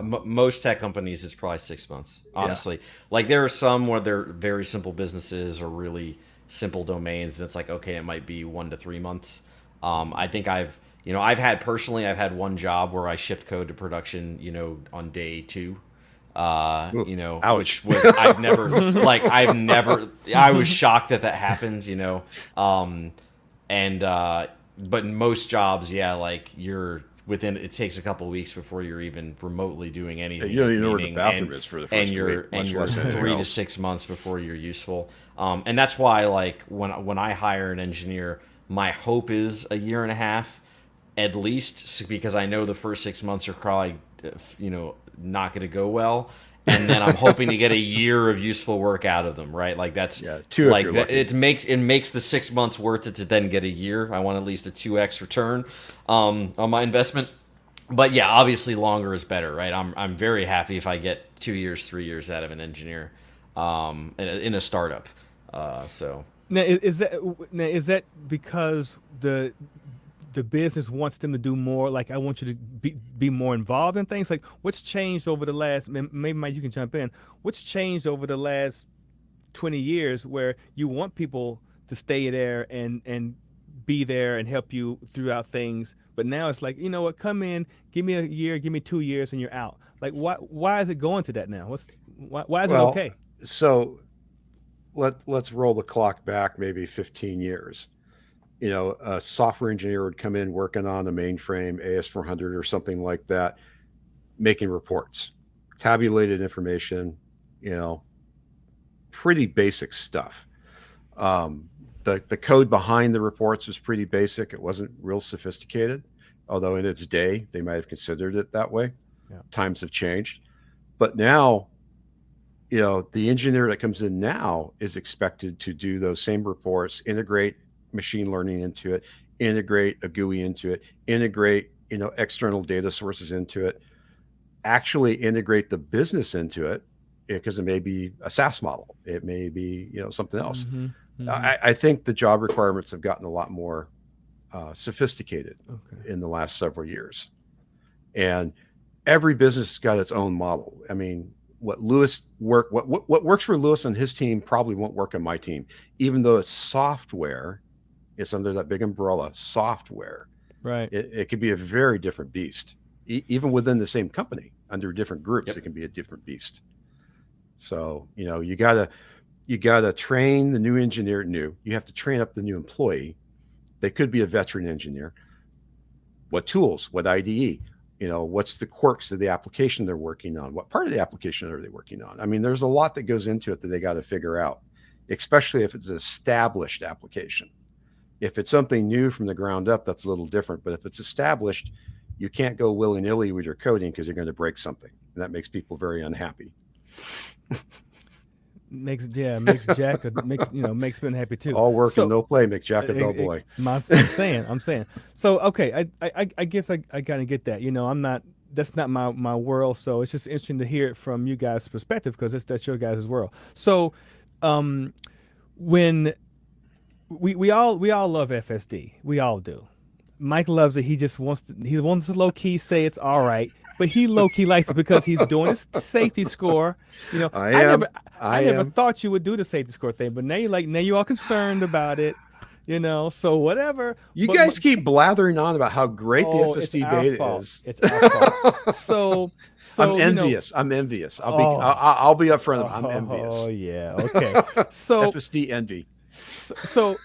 Most tech companies, it's probably 6 months. Honestly, like there are some where they're very simple businesses or really simple domains, and it's like okay, it might be 1 to 3 months. I think I've had one job where I shipped code to production, on day 2. Ouch. Which was I was shocked that happens, but in most jobs, yeah, like it takes a couple of weeks before you're even remotely doing anything. You don't even know where the bathroom is for the first week, and you're less anything 3 to else. 6 months before you're useful. And that's why, like, when I hire an engineer, my hope is a year and a half at least, because I know the first 6 months are probably, not going to go well. And then I'm hoping to get a year of useful work out of them, right? Like that's 2 if like you're lucky. it makes the 6 months worth it to then get a year. I want at least a 2x return on my investment. But yeah, obviously longer is better, right? I'm very happy if I get 2 years, 3 years out of an engineer in a startup. So Now, is that because the business wants them to do more? Like, I want you to be more involved in things. Like, what's changed over the last? Maybe Mike, you can jump in. What's changed over the last 20 years where you want people to stay there and be there and help you throughout things, but now it's like, you know what? Come in, give me a year, give me 2 years, and you're out. Like, why is it going to that now? Why is it okay? So let's roll the clock back maybe 15 years. A software engineer would come in working on a mainframe AS400 or something like that, making reports, tabulated information, pretty basic stuff. The code behind the reports was pretty basic. It wasn't real sophisticated, although in its day they might have considered it that way. Yeah. Times have changed. But now, the engineer that comes in now is expected to do those same reports, integrate machine learning into it, integrate a GUI into it, integrate, external data sources into it, actually integrate the business into it, because it may be a SaaS model. It may be, something else. Mm-hmm. Mm-hmm. I think the job requirements have gotten a lot more sophisticated in the last several years. And every business has got its own model. I mean, what works for Lewis and his team probably won't work on my team, even though it's software. It's under that big umbrella, software. Right. It could be a very different beast, even within the same company, under different groups. Yep. It can be a different beast. So you gotta train the new engineer. You have to train up the new employee. They could be a veteran engineer. What tools? What IDE? What's the quirks of the application they're working on? What part of the application are they working on? I mean, there's a lot that goes into it that they got to figure out, especially if it's an established application. If it's something new from the ground up, that's a little different. But if it's established, you can't go willy-nilly with your coding because you're going to break something. And that makes people very unhappy. makes Jack makes me unhappy too. All work and no play makes Jack a dull boy. I'm saying. So okay, I guess I kind of get that. That's not my world. So it's just interesting to hear it from you guys' perspective, because that's your guys' world. So when we all love FSD, we all do. Mike loves it. He wants to low key say it's all right, but he low key likes it because he's doing his safety score. I never thought you would do the safety score thing, but now you're all concerned about it. So whatever. You guys keep blathering on about how great the FSD beta is. It's our fault. So I'm envious. I'm envious. I'll be upfront. I'm envious. Oh yeah. Okay. So FSD envy. So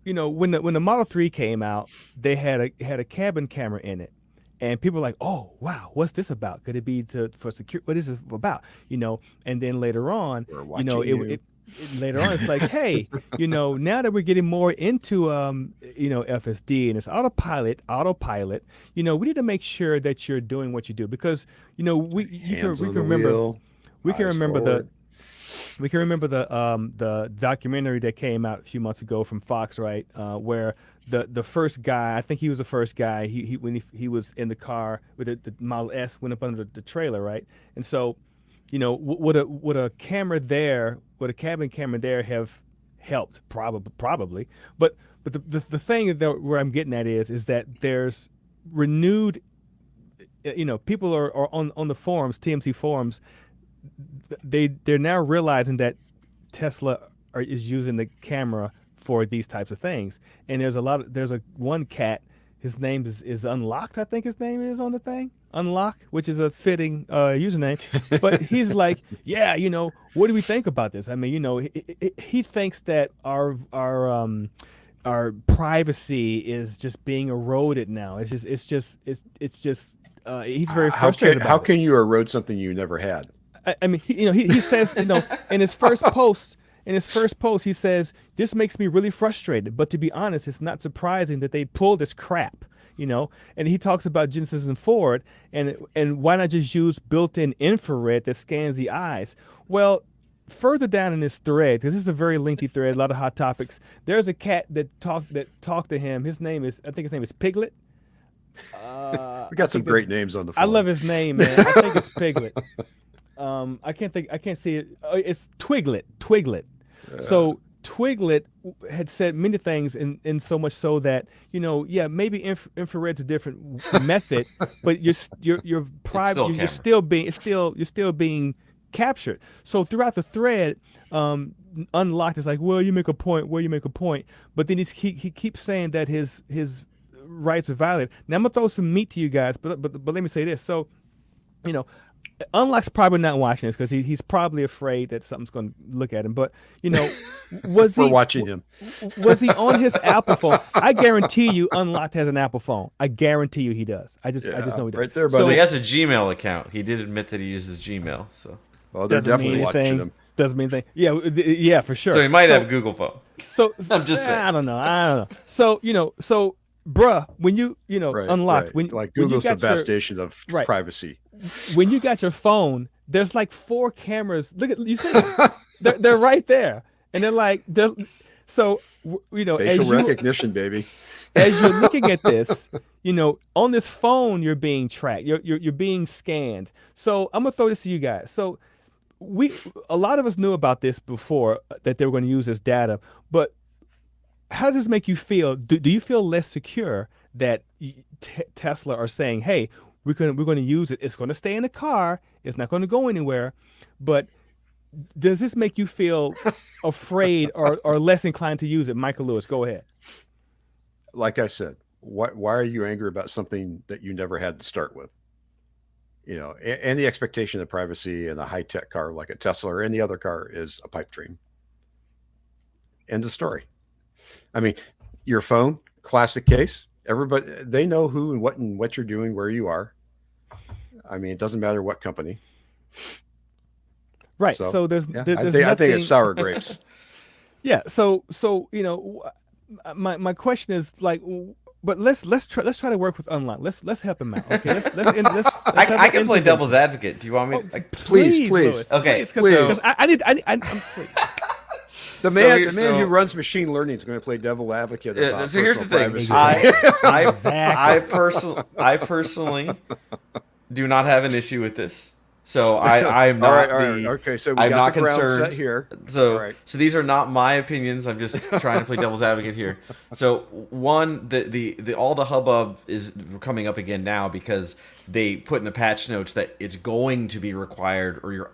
when the Model 3 came out, they had a cabin camera in it, and people were like, "Oh wow, what's this about? Could it be for security? What is it about?" And then later on, later on, it's like, hey, now that we're getting more into FSD and it's autopilot, we need to make sure that you're doing what you do, because we can remember the documentary that came out a few months ago from Fox, right? Where the first guy, I think he was the first guy, when he was in the car with the Model S, went up under the trailer, right? And so, would a camera there, would a cabin camera there have helped, probably. But the thing that where I'm getting at is that there's renewed, people are on the forums, TMC forums, they're now realizing that Tesla is using the camera for these types of things. And there's a one cat, his name is Unlocked, I think his name is on the thing. Unlock, which is a fitting username. But he's like, yeah, what do we think about this? I mean, he thinks that our privacy is just being eroded now. It's just he's very frustrated How about can you erode something you never had? I mean, he says, in his first post, he says, this makes me really frustrated. But to be honest, it's not surprising that they pull this crap, And he talks about Genesis and Ford, and why not just use built-in infrared that scans the eyes? Well, further down in this thread, because this is a very lengthy thread, a lot of hot topics. There's a cat that talked to him. I think his name is Piglet. We got some great names on the phone. I love his name, man. I think it's Piglet. I can't see it. It's Twiglet. So Twiglet had said many things, in so much so that maybe infrared's a different method, but you're private. You're still being captured. So throughout the thread, Unlocked is like, well, you make a point. But then he keeps saying that his rights are violated. Now I'm gonna throw some meat to you guys, but let me say this. So, Unlock's probably not watching this because he's probably afraid that something's going to look at him. But was We're watching him. Was he on his Apple phone? I guarantee you, Unlocked has an Apple phone. I guarantee you he does. I just know he does. Right there, So buddy. he has a Gmail account. He did admit that he uses Gmail. So Well, they're definitely watching him. Doesn't mean anything. Yeah, for sure. he might have a Google phone. So I'm just saying. I don't know. So bruh, when you Unlocked, right. when Google's you the got your, bastion of privacy. when you got your phone, there's like 4 cameras. Look at you see them? they're right there, and so Facial recognition, baby. As you're looking at this, on this phone you're being tracked. You're being scanned. So I'm gonna throw this to you guys. So a lot of us knew about this before, that they were going to use this data, but how does this make you feel? Do you feel less secure that Tesla are saying, hey, we're going to use it. It's going to stay in the car. It's not going to go anywhere. But does this make you feel afraid or less inclined to use it? Michael Lewis, go ahead. Like I said, why are you angry about something that you never had to start with? And the expectation of privacy in a high-tech car like a Tesla or any other car is a pipe dream. End of story. I mean, your phone, classic case. Everybody, they know who and what you're doing, where you are. I mean, it doesn't matter what company. Right. So there's nothing. I think it's sour grapes. Yeah. So my question is like, but let's try to work with Unlock. Let's help him out. Okay. I can play devil's advocate. Do you want me? Please. Lewis, Okay. Because I need. Please. The man who runs machine learning is going to play devil advocate. About so here's the thing. privacy. I personally do not have an issue with this. So I'm not all right. Okay, so I'm got not the ground concerned set here. So these are not my opinions. I'm just trying to play devil's advocate here. So one, the all the hubbub is coming up again now because they put in the patch notes that it's going to be required or your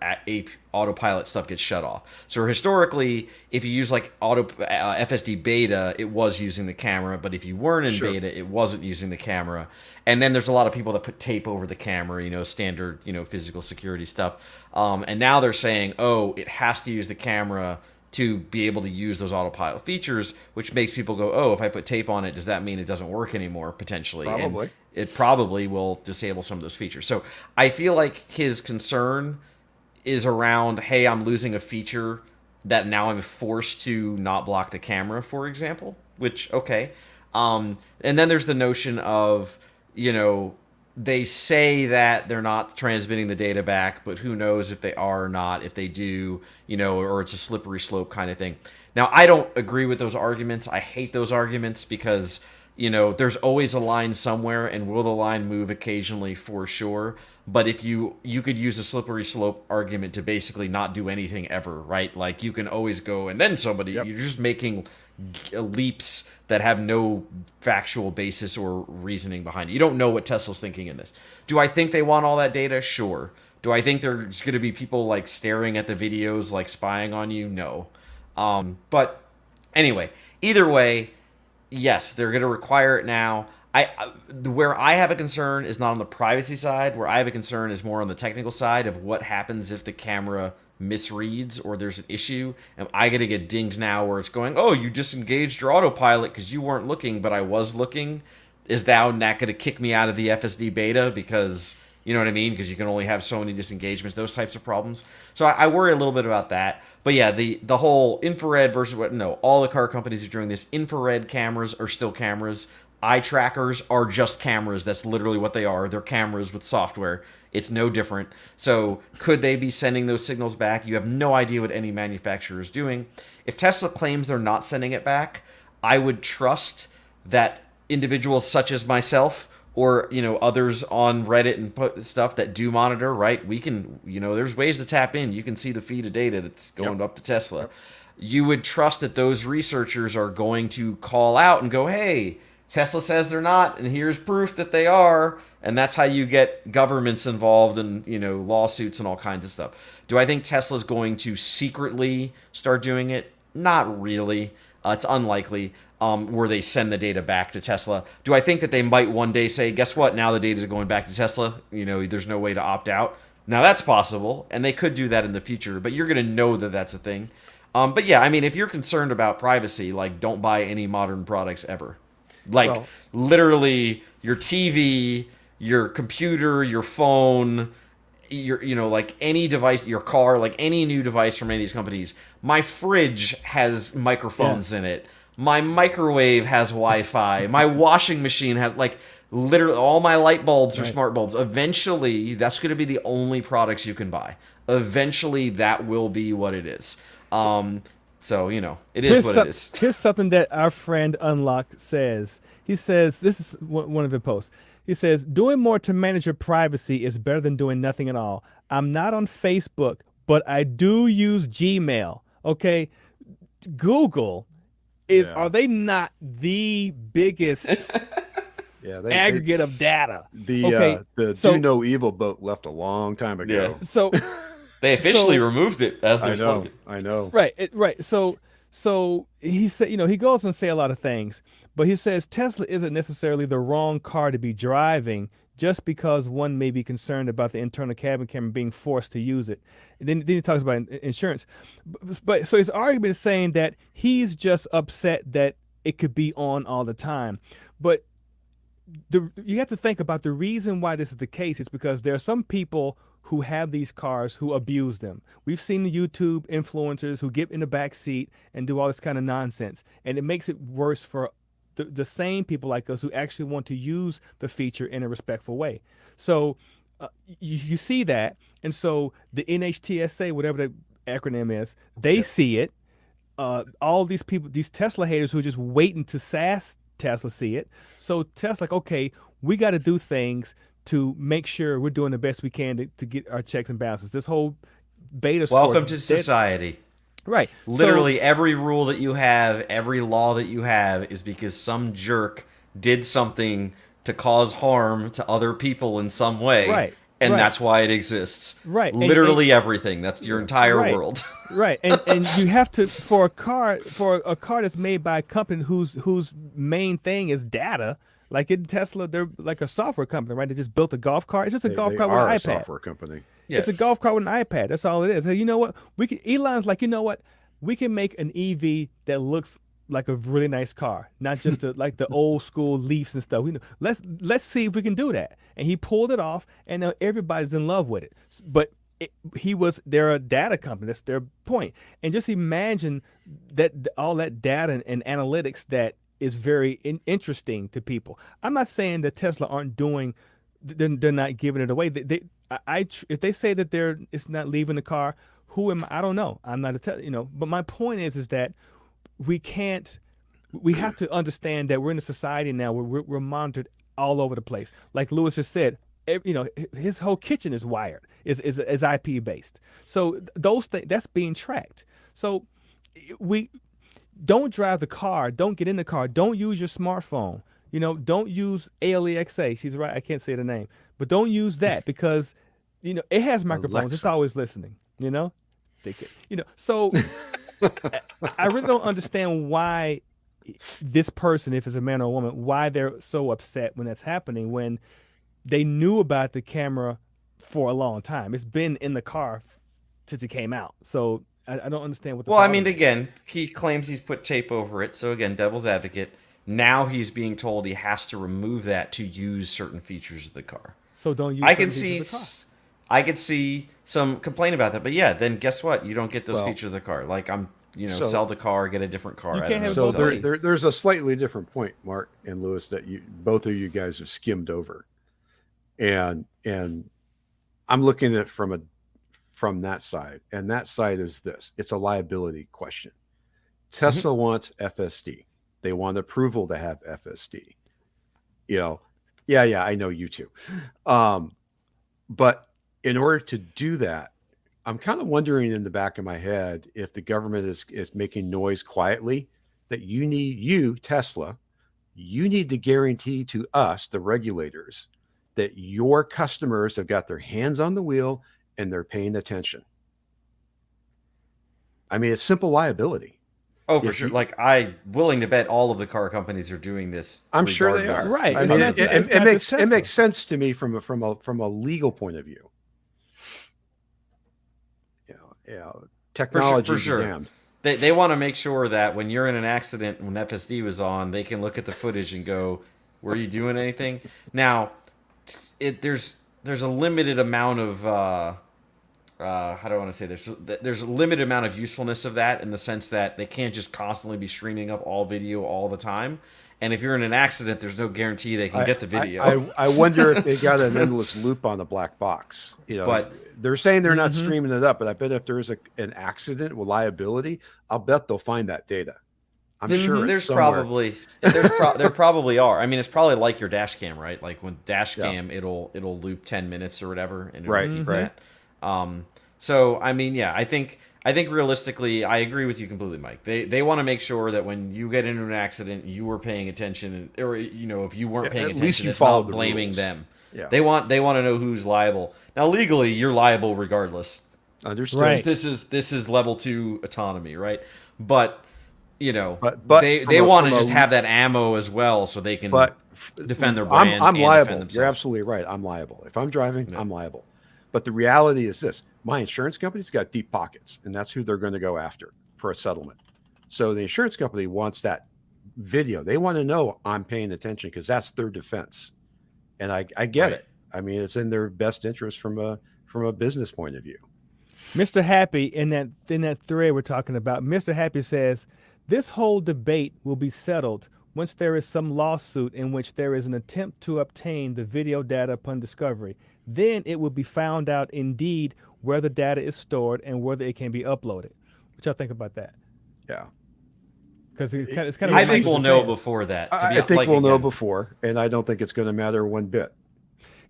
autopilot stuff gets shut off. So historically, if you use like FSD beta, it was using the camera, but if you weren't in beta, it wasn't using the camera. And then there's a lot of people that put tape over the camera, standard, physical security stuff. And now they're saying, oh, it has to use the camera to be able to use those autopilot features, which makes people go, oh, if I put tape on it, does that mean it doesn't work anymore, potentially? Probably. And it probably will disable some of those features. So I feel like his concern is around, hey, I'm losing a feature that now I'm forced to not block the camera, for example, which, okay. And then there's the notion of, they say that they're not transmitting the data back, but who knows if they are or not, if they do, or it's a slippery slope kind of thing. Now, I don't agree with those arguments. I hate those arguments because, there's always a line somewhere, and will the line move occasionally? For sure. But if you could use a slippery slope argument to basically not do anything ever, right? Like you can always go, and then somebody, Yep. you're just making leaps that have no factual basis or reasoning behind it. You don't know what Tesla's thinking in this. Do I think they want all that data? Sure. Do I think there's going to be people like staring at the videos, like spying on you? No. But anyway, either way, yes, they're going to require it now. Where I have a concern is not on the privacy side. Where I have a concern is more on the technical side of what happens if the camera misreads or there's an issue. Am I going to get dinged now where it's going, oh, you disengaged your autopilot because you weren't looking, but I was looking? Is that going to kick me out of the FSD beta because, you know what I mean? Because you can only have so many disengagements, those types of problems. So I worry a little bit about that. But yeah, the whole infrared versus what, no, all the car companies are doing this. Infrared cameras are still cameras. Eye trackers are just cameras. That's literally what they are. They're cameras with software. It's no different. So could they be sending those signals back? You have no idea what any manufacturer is doing. If Tesla claims they're not sending it back, I would trust that individuals such as myself or others on Reddit and put stuff that do monitor, right? We can, there's ways to tap in. You can see the feed of data that's going up to Tesla. Yep. You would trust that those researchers are going to call out and go, hey, Tesla says they're not, and here's proof that they are. And that's how you get governments involved in, lawsuits and all kinds of stuff. Do I think Tesla's going to secretly start doing it? Not really. It's unlikely. Where they send the data back to Tesla. Do I think that they might one day say, guess what? Now the data is going back to Tesla. There's no way to opt out. Now that's possible, and they could do that in the future, but you're going to know that that's a thing. But yeah, I mean, if you're concerned about privacy, like don't buy any modern products ever. Like literally your TV, your computer, your phone, like any device, your car, like any new device from any of these companies. My fridge has microphones in it. My microwave has Wi-Fi. My washing machine has, literally all my light bulbs are smart bulbs. Eventually, that's going to be the only products you can buy. Eventually, that will be what it is. So, it is what it is. Here's something that our friend Unlock says. He says, this is one of the posts. He says, doing more to manage your privacy is better than doing nothing at all. I'm not on Facebook, but I do use Gmail. Okay, Google. Are they not the biggest aggregate of data? The Do No Evil boat left a long time ago. Yeah. So they officially removed it as their slogan. I know. Right. So he said, he goes and say a lot of things, but he says Tesla isn't necessarily the wrong car to be driving just because one may be concerned about the internal cabin camera being forced to use it. And then he talks about insurance. But so his argument is saying that he's just upset that it could be on all the time. But you have to think about the reason why this is the case. It's because there are some people who have these cars who abuse them. We've seen the YouTube influencers who get in the back seat and do all this kind of nonsense. And it makes it worse for the same people like us who actually want to use the feature in a respectful way. So you see that. And so the NHTSA, whatever the acronym is, they see it. All these people, these Tesla haters who are just waiting to sass Tesla see it. So Tesla's like, okay, we got to do things to make sure we're doing the best we can to get our checks and balances. This whole beta Welcome to society. Right. Literally every rule that you have, every law that you have is because some jerk did something to cause harm to other people in some way. Right. And that's why it exists. Right. Literally everything. That's your entire world. Right. And you have to, for a car that's made by a company whose main thing is data. Like in Tesla, they're like a software company, right? They just built a golf cart. It's just a golf cart with an iPad. They are a software company. Yeah. It's a golf cart with an iPad. That's all it is. Hey, you know what? Elon's like, you know what? We can make an EV that looks like a really nice car, not just like the old school Leafs and stuff. Let's see if we can do that. And he pulled it off, and now everybody's in love with it. But they're a data company. That's their point. And just imagine that all that data and analytics that is very interesting to people. I'm not saying that Tesla aren't doing, they're not giving it away. If they say that it's not leaving the car, who am I? I don't know. I'm not but my point is that we can't we have to understand that we're in a society now where we're monitored all over the place. Like Lewis just said, his whole kitchen is wired, is IP based. So those things that's being tracked. So we don't drive the car, don't get in the car, don't use your smartphone. Don't use Alexa. She's right. I can't say the name, but don't use that because it has microphones. It's Alexa. always listening. So I really don't understand why this person, if it's a man or a woman, why they're so upset when that's happening when they knew about the camera for a long time. It's been in the car since it came out. So I don't understand what the Well, I problem mean, is. again, he claims he's put tape over it. So again, devil's advocate. Now he's being told he has to remove that to use certain features of the car. So don't use I certain can features see, of the car. I could see some complaint about that. But yeah, then guess what? You don't get those Well, features of the car. Like so- sell the car, get a different car. You I can't don't have know. both So ways. there's a slightly different point, Mark and Lewis, that both of you guys have skimmed over, and I'm looking at it from that side, and that side is this: it's a liability question. Tesla wants FSD. They want approval to have FSD. Yeah, I know you too. But in order to do that, I'm kind of wondering in the back of my head if the government is making noise quietly that you, Tesla, you need to guarantee to us, the regulators, that your customers have got their hands on the wheel and they're paying attention. I mean, it's simple liability. Oh, for If sure. you- Like I'm willing to bet all of the car companies are doing this. I'm sure they regardless. are. Right. I It's mean, not just- it's not just it Tesla. makes sense to me from a legal point of view. Technology for sure. be damned. They want to make sure that when you're in an accident, when FSD was on, they can look at the footage and go, "Were you doing anything?" Now, there's a limited amount of how do I want to say this? There's a limited amount of usefulness of that in the sense that they can't just constantly be streaming up all video all the time. And if you're in an accident, there's no guarantee they can get the video. I wonder if they got an endless loop on the black box. But they're saying they're not streaming it up, but I bet if there's an accident with liability, I'll bet they'll find that data. I'm sure there's it's somewhere. probably there probably are. I mean, it's probably like your dash cam, right? Like with dash cam, it'll loop 10 minutes or whatever, and it'll keep that. So I mean, yeah, I think realistically, I agree with you completely, Mike. They want to make sure that when you get into an accident, you were paying attention, or if you weren't paying at attention, least you it's followed not the blaming rules. them. Yeah. They want to know who's liable. Now legally, you're liable regardless. Understood. Right. This is level 2 autonomy, right? But But they want to just have that ammo as well, so they can defend their brand. I'm and liable. defend themselves. You're absolutely right. I'm liable. If I'm driving, I'm liable. But the reality is this: my insurance company's got deep pockets, and that's who they're going to go after for a settlement. So the insurance company wants that video. They want to know I'm paying attention because that's their defense. And I get it. I mean, it's in their best interest from a business point of view. Mr. Happy in that thread we're talking about, Mr. Happy says this whole debate will be settled once there is some lawsuit in which there is an attempt to obtain the video data upon discovery. Then it will be found out indeed where the data is stored and whether it can be uploaded. What y'all think about that? Yeah. Because it's kind of. I think we'll know before that. I think we'll know before, and I don't think it's going to matter one bit.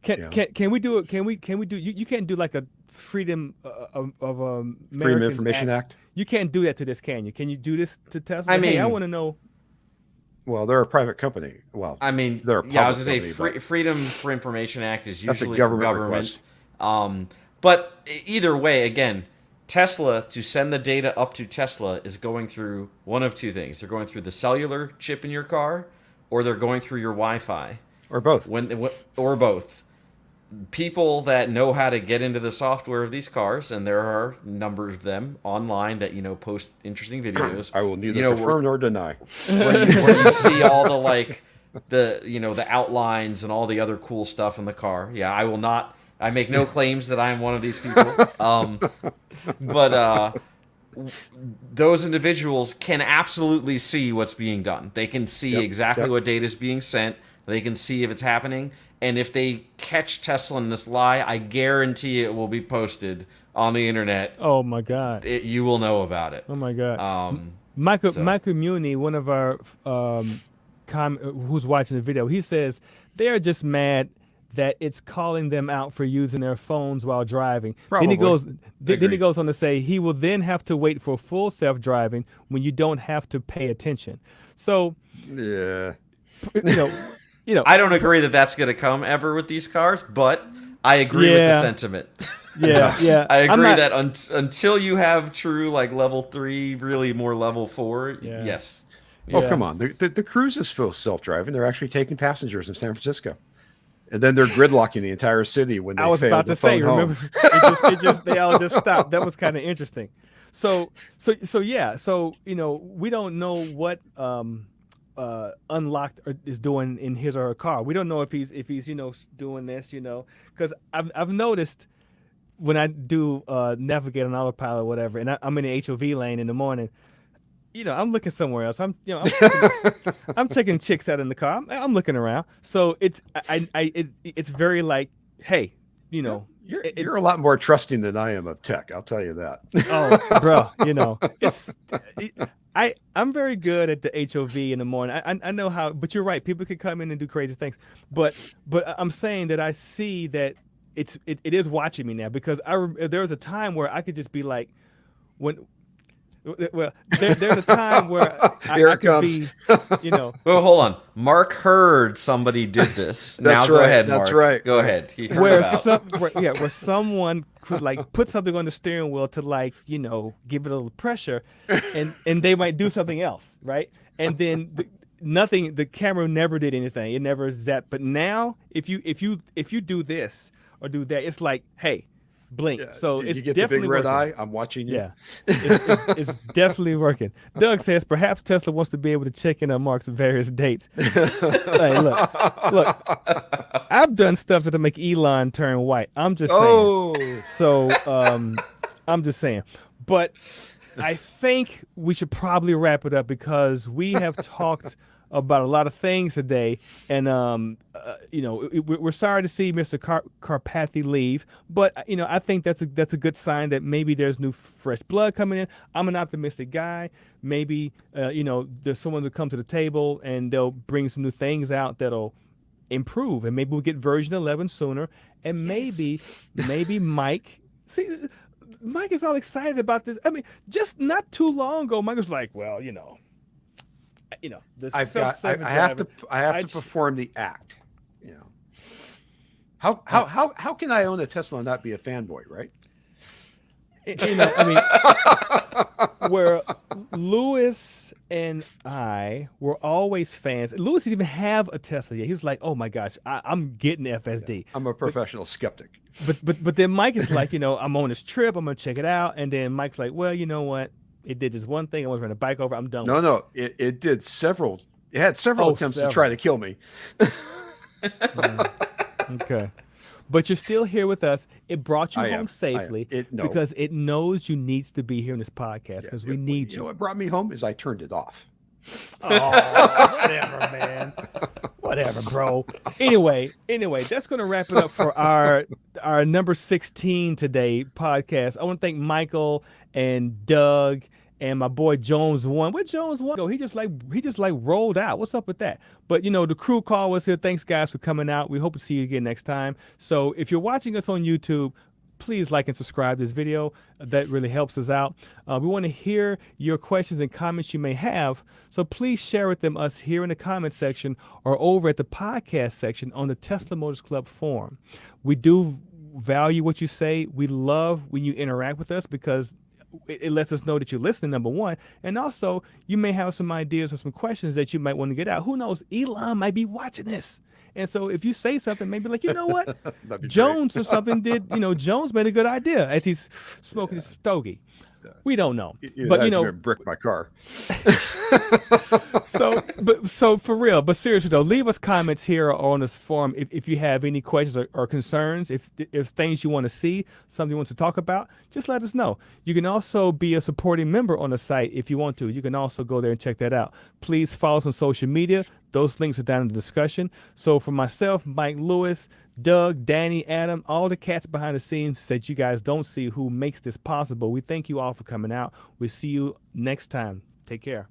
Can we do it? Can we do? You can't do like a freedom of Freedom of Information Act. You can't do that to this, can you? Can you do this to Tesla? I mean, hey, I want to know. Well, they're a private company. Well, I mean, they're a I was public going to say company, Freedom for Information Act is That's a usually government for government. request. But either way, again, Tesla, to send the data up to Tesla, is going through one of two things. They're going through the cellular chip in your car, or they're going through your Wi-Fi. or both. Or both. People that know how to get into the software of these cars, and there are numbers of them online that post interesting videos. I will neither confirm nor deny. where you see all the outlines and all the other cool stuff in the car. Yeah, I will not. I make no claims that I am one of these people. But those individuals can absolutely see what's being done. They can see exactly what data is being sent. They can see if it's happening. And if they catch Tesla in this lie, I guarantee it will be posted on the internet. Oh my God! You will know about it. Oh my God! Michael Muni, one of our who's watching the video, he says they are just mad that it's calling them out for using their phones while driving. Probably. Then he goes on to say he will then have to wait for full self-driving when you don't have to pay attention. So, yeah, I don't agree that that's going to come ever with these cars, but I agree with the sentiment. Yeah. I agree that until you have true like level 3, really more level 4, yes. Oh, come on. The Cruises feel self-driving. They're actually taking passengers in San Francisco. And then they're gridlocking the entire city when they fail. I was about to say, remember, they all just stopped. That was kind of interesting. So we don't know what Unlocked is doing in his or her car. We don't know if he's doing this, because I've noticed when I do navigate on autopilot or whatever, and I'm in the HOV lane in the morning. I'm looking somewhere else. I'm checking chicks out in the car. I'm looking around. So it's very like, hey, you're a lot more trusting than I am of tech. I'll tell you that. Oh, bro, I'm very good at the HOV in the morning. I know how, but you're right. People could come in and do crazy things. But I'm saying that I see that it is watching me now, because there was a time where I could just be like, there's a time where I could be, Well, hold on. Mark heard somebody did this. Now go ahead, Mark. That's right. Go ahead. He heard where someone could like put something on the steering wheel to like, give it a little pressure, and they might do something else, right? And then the camera never did anything. It never zapped. But now, if you do this or do that, it's like, hey, blink. Yeah, so it's you get definitely the big red working. eye. I'm watching you. Yeah, it's definitely working. Doug says perhaps Tesla wants to be able to check in on Mark's various dates. Hey, look, I've done stuff that'll make Elon turn white. I'm just saying. So I'm just saying. But I think we should probably wrap it up, because we have talked about a lot of things today, and we're sorry to see Mr. Karpathy leave, but I think that's a good sign that maybe there's new fresh blood coming in. I'm an optimistic guy. Maybe there's someone to come to the table and they'll bring some new things out that'll improve, and maybe we'll get version 11 sooner, and maybe Mike. See, Mike is all excited about this. I mean, just not too long ago, Mike was like, well, this I have to perform the act. How can I own a Tesla and not be a fanboy, right? Where Lewis and I were always fans. Lewis didn't even have a Tesla yet. He was like, "Oh my gosh, I'm getting FSD." I'm a professional skeptic. But then Mike is like, I'm on this trip. I'm gonna check it out. And then Mike's like, well, you know what? It did just one thing. I was running a bike over. I'm done. No, it did several. It had several attempts to try to kill me. Okay. But you're still here with us. It brought you home safely because it knows you needs to be here in this podcast, because we need you. You know what brought me home is I turned it off. Oh, whatever, man. Whatever, bro. Anyway, that's going to wrap it up for our number 16 today podcast. I want to thank Michael and Doug and my boy Jones One. Where Jones One go? He just rolled out. What's up with that? But the crew call was here. Thanks guys for coming out. We hope to see you again next time. So if you're watching us on YouTube, please like and subscribe to this video. That really helps us out. We want to hear your questions and comments you may have. So please share with us here in the comment section or over at the podcast section on the Tesla Motors Club forum. We do value what you say. We love when you interact with us, because it lets us know that you're listening, number one. And also, you may have some ideas or some questions that you might want to get out. Who knows? Elon might be watching this. And so if you say something, maybe like, you know what? Jones or something did, Jones made a good idea as he's smoking his stogie. We don't know. But brick my car. So for real, but seriously though, leave us comments here or on this forum if you have any questions or concerns, if things you want to see, something you want to talk about, just let us know. You can also be a supporting member on the site if you want to. You can also go there and check that out. Please follow us on social media. Those links are down in the discussion. So for myself, Mike Lewis, Doug, Danny, Adam, all the cats behind the scenes that you guys don't see who makes this possible, we thank you all for coming out. We'll see you next time. Take care.